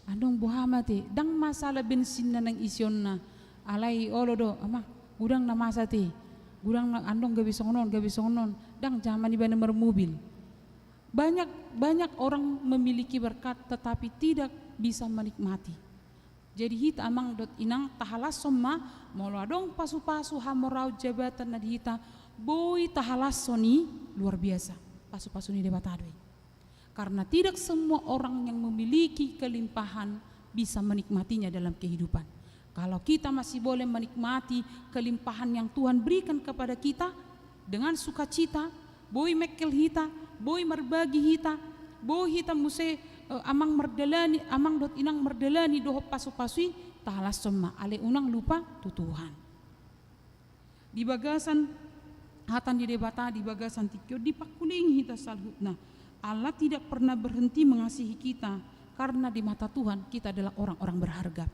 Andong buhamati dang masalah bensin na nang isyon na alay olodo ama gudang na masati gudang na andong gabi songon dang zaman ibana mermobil. Banyak orang memiliki berkat tetapi tidak bisa menikmati. Jadi hita amang dot inang tahalas somma molo adong pasu-pasu hamorau jabatan na dihita boy tahalas soni luar biasa pasu-pasu ni debatadoi. Karena tidak semua orang yang memiliki kelimpahan bisa menikmatinya dalam kehidupan. Kalau kita masih boleh menikmati kelimpahan yang Tuhan berikan kepada kita dengan sukacita, boy mekel hita, boy merbagi hita, boy hita muse amang merdalani, amang dot inang merdalani doho pasu-pasui tahalas somma ale unang lupa tu Tuhan. Di bagasan hatan di debata di bagasan tikyo dipakuling hita salhutna. Allah tidak pernah berhenti mengasihi kita karena di mata Tuhan kita adalah orang-orang berharga.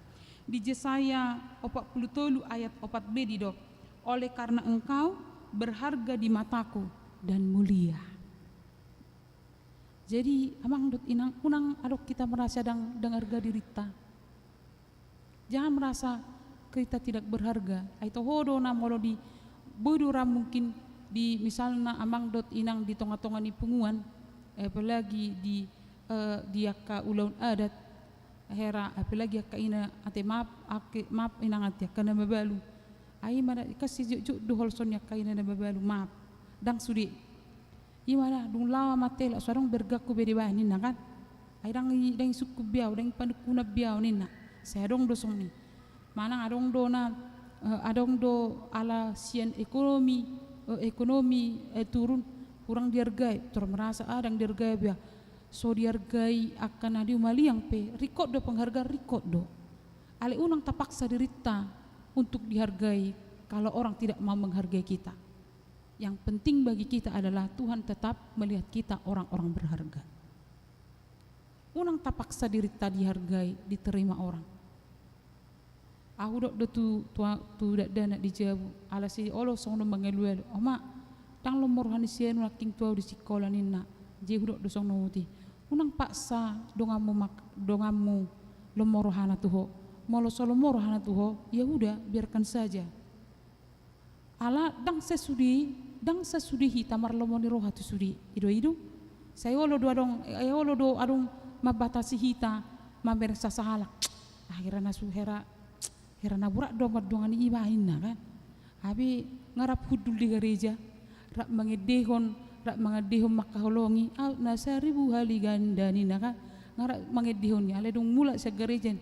Di Yesaya 40 ayat 4b didok, oleh karena engkau berharga di mataku dan mulia. Jadi amang dot inang unang adok kita merasa harga dirita. Jangan merasa kita tidak berharga. Aito hodo na molo di bodora mungkin di misalnya amang dot inang di tonga-tonga ni punguan apalagi di akka ulaun adat hera apalagi akka ina ate maaf inang ate akka na mabalu ay mana kasi juk duhol son akka ina na mabalu maaf dang sudi imana dung lawa matel asarong bergaku bede bahin na kan ay dang suku biaw dang pandukuna biaw nina saya dong dosong ni manang adong do ala sian ekonomi turun kurang dihargai, merasa adang dihargai biar so dihargai akan adi umaliang pe rikot do penghargaan rikot do ale unang tapaksa dirita untuk dihargai kalau orang tidak mau menghargai kita. Yang penting bagi kita adalah Tuhan tetap melihat kita orang-orang berharga. Unang tapaksa dirita dihargai diterima orang. Aku dok do tu dana dijabu ala si olo song no mangeluel oma tang lomor hanisian laking tuau di sekolah nina jehudok dosong nuti unang paksa dongamu lomor hana tuho molo solomor hana tuho ya udah biarkan saja ala dang sesudi hitamar lomoni roha tu sudi ido saya olo do adong mabatasi hita mamer sasahala akhirnya nasu hera na burak dongan ibahin na kan abi ngarap hudul di gereja rak mangedehon makaholongi na 1000 hali gandani naka ngarak mangedehon ni ale dong mula sa gereja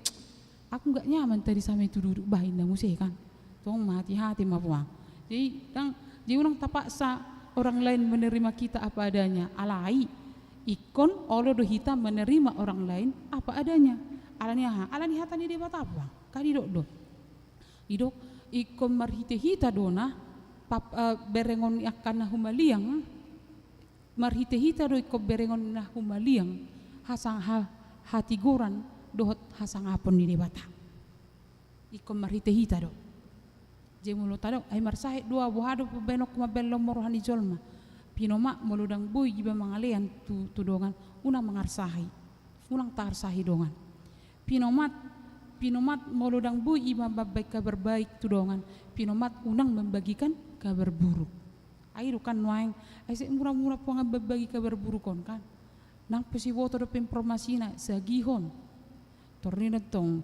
aku enggak nyaman tadi sama itu duduk bahin na musih kan tong hati-hati mapuang jadi orang tapaksa orang lain menerima kita apa adanya alai ikon olo do hita menerima orang lain apa adanya alani hatani debat apa kali dok idok ikon marhite hita dona berengon akan humaliang marhite-hita do ko berengon na humaliang hasang hati goran dohot hasang apon ni debata iko marhite-hita do jemulo tado ay marsahe dua buhado benok mabello morohani jolma pinoma moludang boy giba mangalean tu dongan unang mangarsahi unang tarsahi dongan pinomat pinomat molodang bui ima babaik kabar baik tudongan, pinomat unang membagikan kabar buruk. Ayo kan nuaing, ayo murah-murah po nga berbagi kabar buruk kan. Nang pasiboto do informasi na sa gihon. Tornina tong,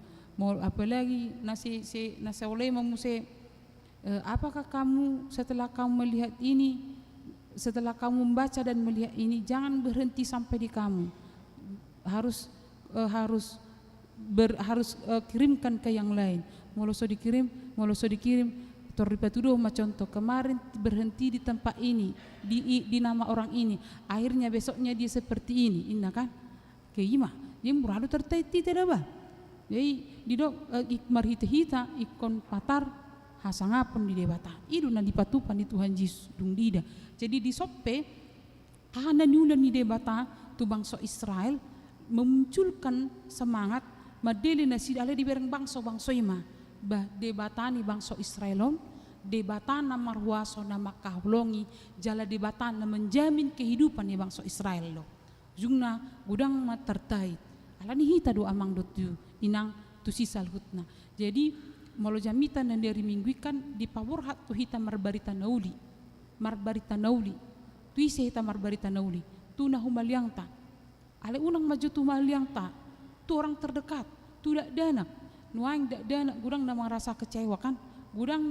apalagi nasa oleh mamuse, apakah kamu setelah kamu melihat ini, setelah kamu membaca dan melihat ini, jangan berhenti sampai di kamu. Harus kirimkan ke yang lain. Moloso dikirim. Torripatuduh contoh kemarin berhenti di tempat ini, di nama orang ini, akhirnya besoknya dia seperti ini, inna kan? Keima, dia muradu terteti tidak bah. Jadi didok ikmar hita ikon patar hasangapun di debata. Idu na dipatupan di Tuhan Yesus dung dida. Jadi di soppe kahana niulan di debata tu bangsa Israel memunculkan semangat madeli nasi ale di bereng bangsa ima. Bah debatani bangsa Israelon, debatana marwaso na makahlongi, jala debatana menjamin kehidupan ya bangsa Israel lo. Jungna gudang tertait. Alani hita do amang dotu inang tu sisal hutna. Jadi molo jamitan dan dari mingguikan di pawurhat tu hita marbarita nauli. Tu isi hita marbarita nauli. Tu na humaliangta. Ale unang maju tu maliangta. Tu orang terdekat, tu dak danak. Nuaing dak dana gudang na merasa kecewa kan, gudang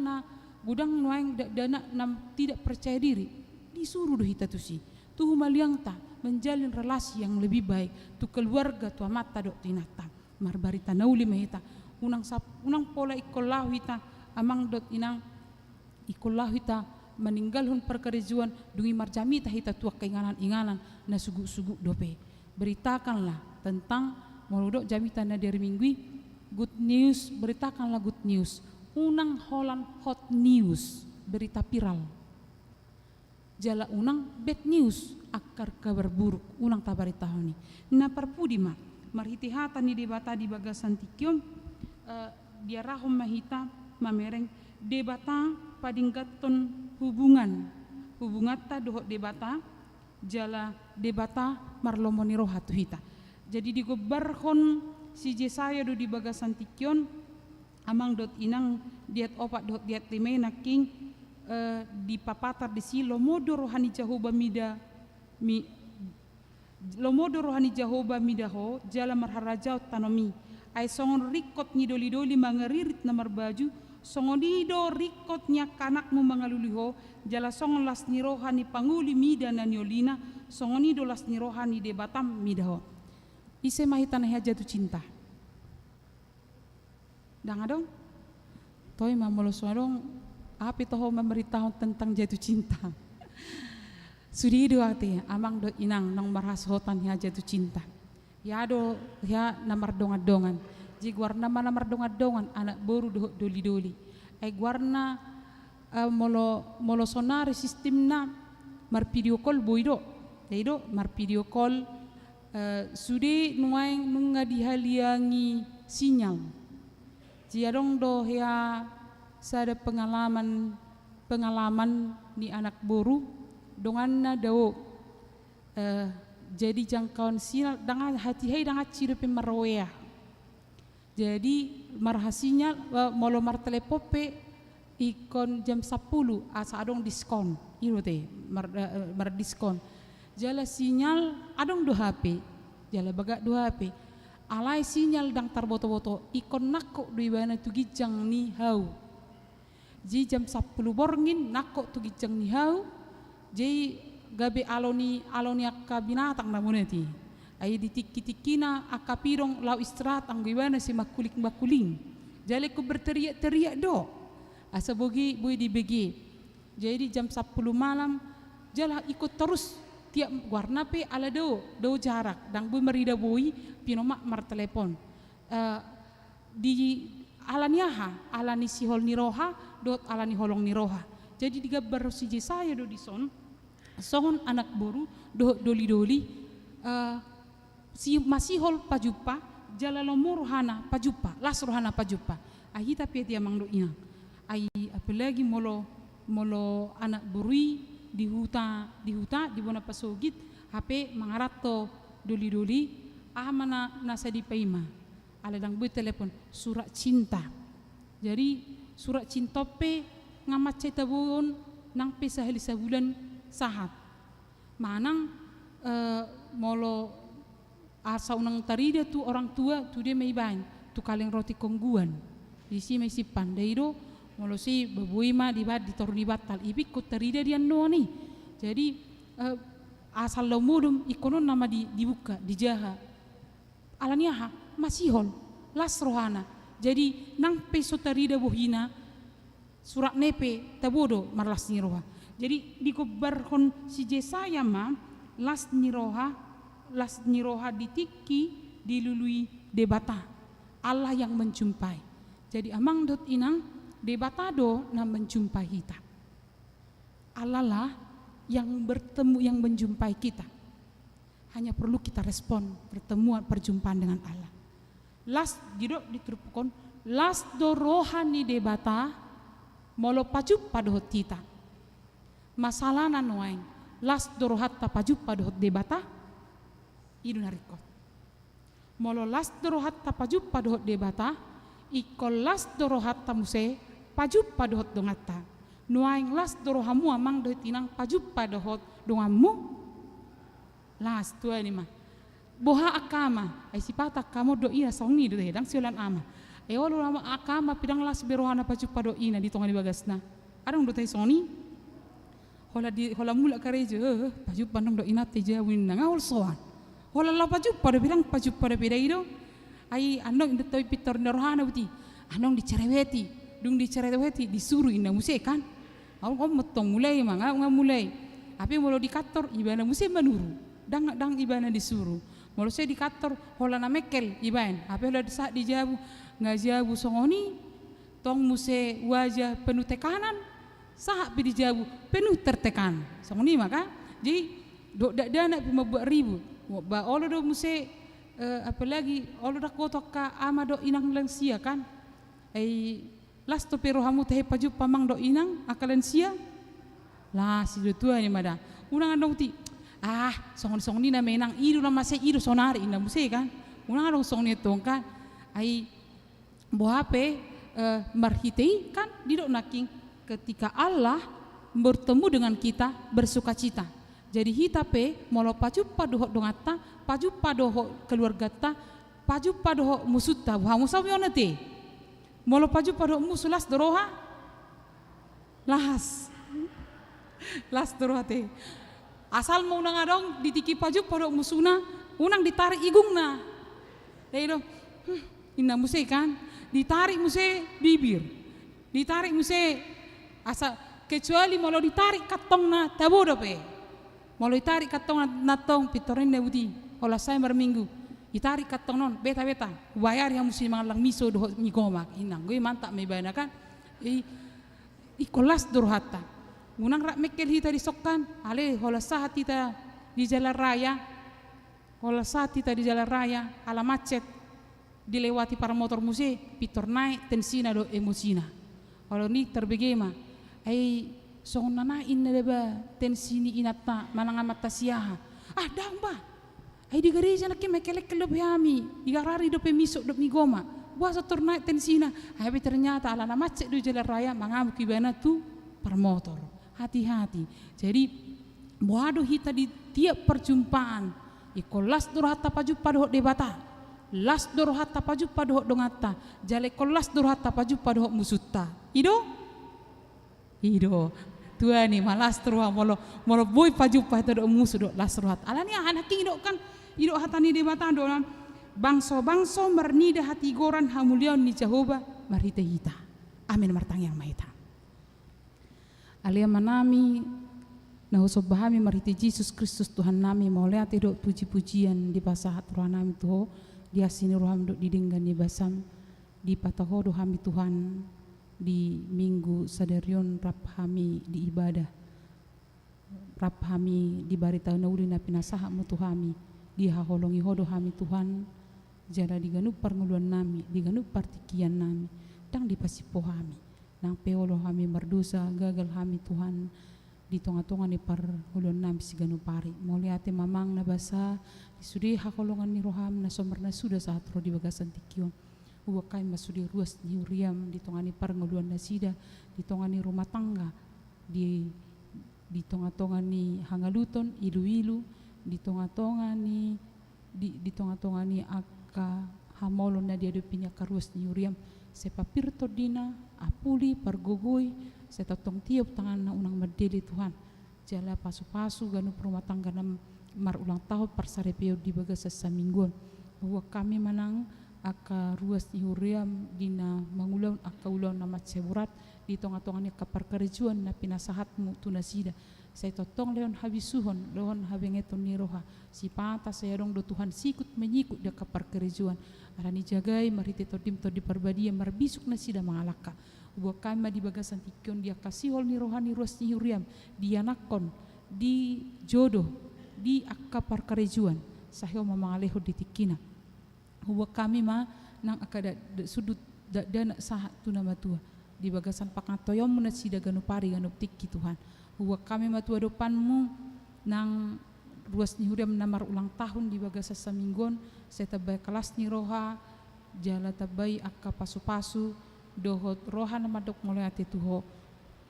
nuaing dak dana nam tidak percaya diri, disuruh doh hita tusi tu humaliangta menjalin relasi yang lebih baik tu keluarga tu amata dok tinata marbarita nauli mahita unang pola ikollahu hita amang dot inang ikollahu hita meninggalhun perkerijuan dungi marjamita hita tua keinganan na sugu dope. Beritakanlah tentang molodok jamitan na dari minggui. Good news, beritakanlah good news. Unang holan hot news, berita viral. Jala unang bad news, akar kabar buruk, unang tabarita honi. Na parpudi marhitihatan ni debata di bagasan tikyom, dia rahom mahita mamereng debata padinggaton hubungata dohot debata, jala debata marlomoni roha tuhita. Jadi digobarhon si Jesaya do di bagasan tikyon amang dot inang diat opat dot diat lima naking di papatar di si lomodo rohani Jehovah lomodo rohani Jehovah midaho jala marharajau tanomi ay songon rikot ni doli mangeririt na marbaju songon dido rikotnya kanakmu mangaluliho jala songon las ni rohani panguli mida na niolina songon dido las ni rohani de batam midaho. Ise mahitan ya jatuh cinta. Dang adong, toy mamolos wadong, api toho memberitahu tentang jatuh cinta. Sudi do ati amang do inang nong marhasotan ya jatuh cinta. Ya do ya namar dongan. Ji guarna mana namar dongan anak boru do doli. Guarna molo sonari sistemna mar video call boido. Deido mar video call sude nuaing nunga dihaliangi sinyal. Jiadong do ya sada pengalaman ni anak boru donganna dawo jadi jangkauan sinyal dengan hati dengan ciri pemaroya. Jadi marhasinya molo martelepope ikon jam 10 asa adong diskon ieu teh mar diskon. Jala sinyal adong 2 HP, jala baga 2 HP. Alai sinyal dang tarboto-boto ikon nakko dui bana tu gijang ni hau. Ji jam 10 borngin nakko tu gijang ni hau. Ji gabe aloni akka binatang namuneti. Ai ditikki-tikkina akka pirong lau istirahat ang gibana si makuling. Jale ko berteriak-teriak do. Asa bogi bui di begi. Jadi jam 10 malam jala ikut terus tiap warna pe ala do jarak dang bui merida bui pinomak mar telepon di alani sihol niroha dot alani holong niroha. Jadi digabar si Jesaya do dison songon anak boru do doli si masihol pajupa jala lomor rohana pajupa las rohana pajupa ahita pe dia mangdo ina ai apalagi molo anak borui di huta di bona pasogit HP mangarato doli mana nasa di paima ala dang bui telepon surat cinta. Jadi surat cinta pe ngamat cerita buon nang pe sahali sabulan sahat. Manang molo asa unang tarida tu orang tua tu dia may bain tu kaleng roti kongguan. Di si may si pandaido molo si babui ma di bad di torni batal ibik ko tarida dian no ni. Jadi asal lomudum ikonon nama dibuka dijaha alaniaha masihol las rohana. Jadi nang peso tarida bohina surat nepe tabodo marlas ni roha. Jadi dikobarhon si Jesaya ma las niroha ditiki dilului debata Allah yang menjumpai. Jadi amang dot inang debatado na menjumpai kita. Allah lah yang bertemu, yang menjumpai kita. Hanya perlu kita respon pertemuan perjumpaan dengan Allah. Las jidok diterupukon las do rohani debata molo pajup padhot kita. Masalah nanoain las do rohat pajup padhot debata idu narikot. Molo las do rohat pajup padhot debata ikol las do rohat muse pajup padhot dongata. Nuaing las dorohamu amang doit inang pajup padhot dongamu. Las tua ni mah. Boha akama ai sipata kamu doi songni do hedang siulan ama. Olo lama akama pidang las berohana pajup padhot ina di tonga di bagasna. Adang do tai soni. Hola mula kareje pajup pandang do ina teja winna ngawol soan. Hola la pajup pada bilang pajup pada beda ido. Ai andong inde toi pitor rohana buti. Andong dicereweti, dung dicereweti disuruh ina muse kan. Aku metong mulai manga mulai. Tapi molo dikator ibana muse manuru. Dang ibana disuruh. Molo saya dikator hola na mekel iban. Apa hola saat dijabu ngajabu songoni tong muse wajah penuh tekanan. Saat dijabu penuh tertekan. Songoni maka. Jadi dok dak nak membuat ribut. Ba olo do muse apalagi olo dak kotok ka ama do inang lansia kan. Ai las to pero hamu teh paju pamang do inang akalan sia lah si do tua ni mada unang andong ti song ni na menang iru na masih iru sonari ina muse kan unang andong song ni tong kan ai bohape marhitei kan didok naking ketika Allah bertemu dengan kita bersukacita. Jadi hita pe molo paju padoh dongata paju padoh keluarga ta paju padoh musutta hamu sawiona te. Molo paju pada musulas doroha las doroha te asal mau nang adong ditiki paju pada musuna unang ditarik igungna deh inna muse kan ditarik muse bibir ditarik muse asa kecuali molo ditarik katong na tabodo pe molo ditarik katong natong pitorin nebuti olah saya berminggu ditarik katong non beta bayar yang mesti mangalang miso doh migoma inang gue mantap me bayana kan ikolas durhata munang rak mekel hita disokkan ale hola sahat kita di jalan raya ala macet dilewati para motor muse pitor naik tensina do emosina kalau ni terbegema song nanain deba tensini inata manang amata siaha dang ba ai di gereja nak mekelek kelop yami digarari do pemisok do migoma buasa turna tensina tapi ternyata ala na macet do jalan raya mangamuk ibana tu per motor hati-hati. Jadi boado hita di tiap perjumpaan iko las durhata paju padoh debata las durhata paju padoh dongata jale kolas durhata paju padoh musutta ido tuani malas terwa molo boy paju padoh musu do las durhat alani anak ido kan ido hatani debata dolan bangso mernida hati goran hamulion ni Jehovah marita hita amin martang yang mahita alia manami na usobahami marita Yesus Kristus Tuhan nami maulea tido puji-pujian di pasahat roh nami tuho di asini roham do didinggan di basam di pataho do hami Tuhan di minggu sadarion rap hami di ibadah rap hami di barita nauli na pinasaha mu tuhami di haholongi hodo hami Tuhan jala diganup parnguluan nami diganup partikian nami dang dipasipo hami nang peolo hami merdosa gagal hami Tuhan di tonga-tonga ni par ulon nam siganu pari moliate mamang na basa isudi hakolongan ni roham na somerna sudah saat ro di bagasan tikion uwa kai masudi ruas ni uriam di tonga ni par nguluan na sida di tonga ni rumah tangga di tonga-tonga ni hangaluton ilu-ilu di tonga-tonga ni di tonga-tonga ni aka hamolon na dia pinya karuas ni uriam sepapirto dina apuli pargogoi setotong tiup tangan na unang medeli Tuhan jala pasu-pasu ganu rumah tangga na mar ulang tahun parsarepeo di bagas saminggon bahwa kami manang aka ruas ni uriam dina mangulaun aka ulaun na matseburat di tonga-tonga ni kaparkarejuan na pinasahatmu tunasida saya totong leon habisuhon leon habengeton ni roha si pata saya dong do Tuhan sikut menyikut da kaparkarejuan arani jagai marite todim to di parbadia marbisuk na sida mangalaka buat kami di bagasan tikion dia kasih hol ni rohani ruas ni huriam dia nakon di jodoh di akka parkarejuan sahyo mamangaleho di tikina buat kami ma nang akada sudut dana sahat tu nama tua di bagasan pakatoyom muna sida ganu pari ganu tiki Tuhan buat kami ma tua depanmu nang ruas ni huriam namar ulang tahun di bagasan saminggon saya tabai kelas ni roha jala tabai akka pasu-pasu dohot rohana madok mulai ati tuho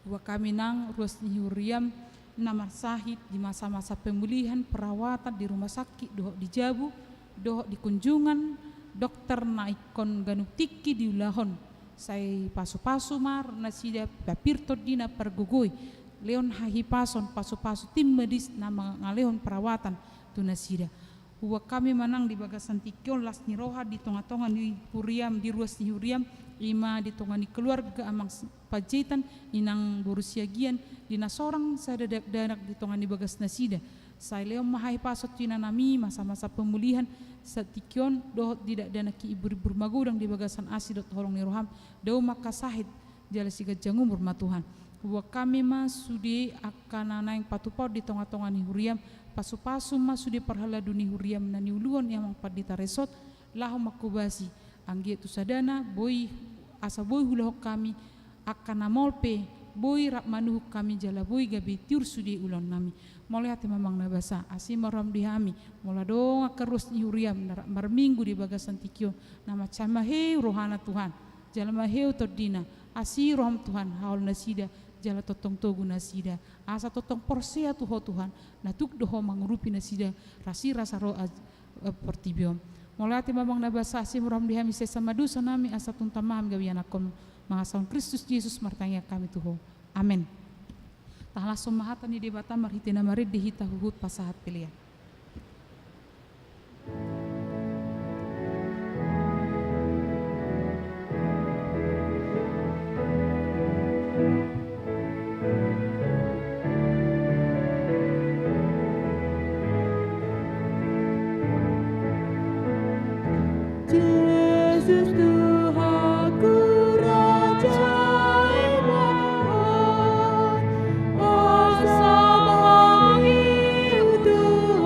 wa kami nang ruas ni huriam namar sahid di masa-masa pemulihan perawatan di rumah sakit dohot di jabu dohot di kunjungan dokter naikon ganu tiki di ulahon sai pasu-pasu mar nasida papirto dina pergugoi leon hahi pason pasu-pasu tim medis nama ngalehon perawatan tu nasida wa kami manang di bagasan tikion las ni roha di tonga-tonga ni huriam di ruas ni huriam ima di tonga ni keluarga amang pajetan inang borusiagian di nasorang saya danak di tonga ni bagas nasida saya leom mahai pasot tina nami masa-masa pemulihan satikion dohot tidak danaki ibu-ibu magudang di bagasan asidot holong ni roham dau maka sahid jala siga jangumur matuhan wa kami mas sudi akan nanaing patupau di tonga-tonga ni huriam pasu-pasu mas sudi parhala duni huriam na niuluan yang padita resot lahu makubasi anggi tu sadana boy asa boy hulahok kami akan namolpe boy rap manuhuk kami jala boy gabi tiur sudi ulon nami mulai hati mamang nabasa asi maram dihami mula dong akarus ni huriam marminggu di bagasan tikio nama camahe rohana Tuhan jala maheu todina asi roham Tuhan haul nasida jala totong togu nasida asa totong porsea tuho Tuhan natuk doho mangurupi nasida rasi rasa roh pertibiom mulai hati mamang nabasa asi maram dihami sesama dusa nami asa tuntamam gawian akon mangasaun Kristus Yesus martanya kami tuho amin. Tahlah somahatan ni debata marhitina marid dihita huhut pasahat pilihan. Yesus Tuhanku Raja Asa menghidup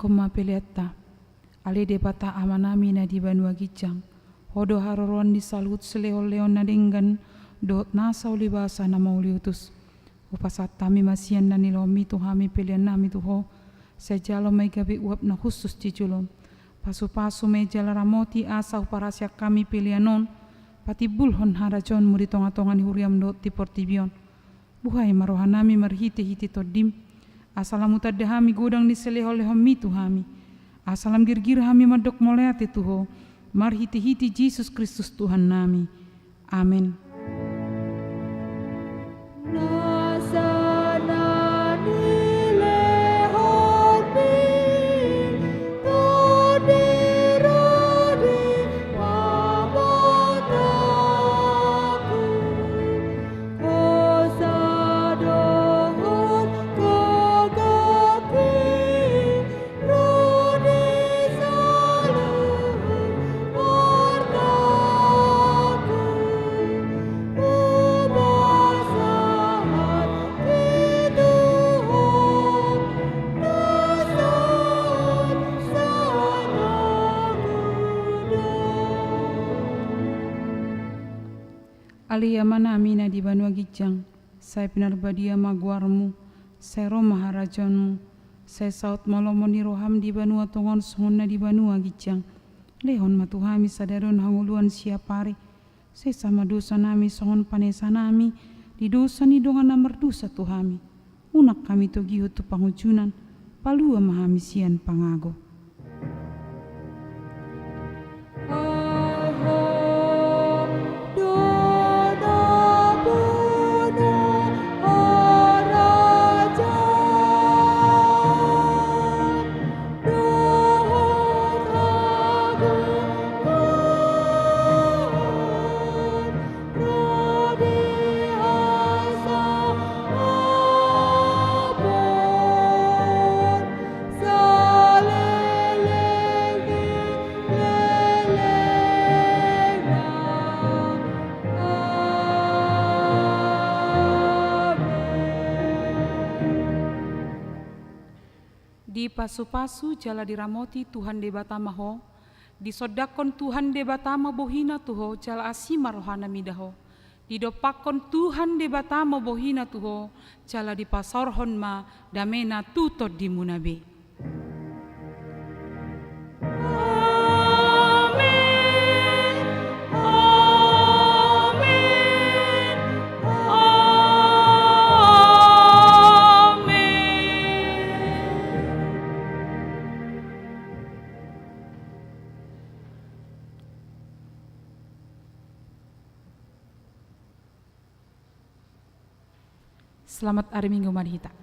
koma peliata. Ale de bata amanami na di banua gijang. Hodo haroron di salut seleo leon na denggan. Dot nasa ulibasa na mauliutus. Upasat tami masian na nilomi tuhami pelian nami tuho. Sejalo may gabi uap na khusus ciculom. Pasu-pasu meja laramoti asa uparasya kami pilianon. Pati bulhon harajon muri tonga-tongan huriam dot ti portibion. Buhay marohanami marhiti-hiti todim. Asalam utadahami gudang ni seleho-leho mitu hami. Asalam girgir hami madok moleate tuho. Marhiti-hiti Yesus Kristus Tuhan nami. Amin. Alia mana amina di banua gijang, saya pinarbadia maguarmu, saya roma harajonmu, saya saut malomoni roham di banua tongon songona di banua gijang, lehon matuhami sadaron hanguluan siapari, saya sama dosa nami songon panesa nami, di dosa ni dongan namar dosa tuhami, unak kami togiho tu pangujunan, palua mahami sian pangago. Di pasu-pasu jala diramoti Tuhan de batamaho, di sodakon Tuhan de batama bohina tuho jala asima rohana midaho, di dopakon Tuhan de batama bohina tuho jala di pasorhon ma damena tutod di munabe. Selamat hari Minggu Marhita.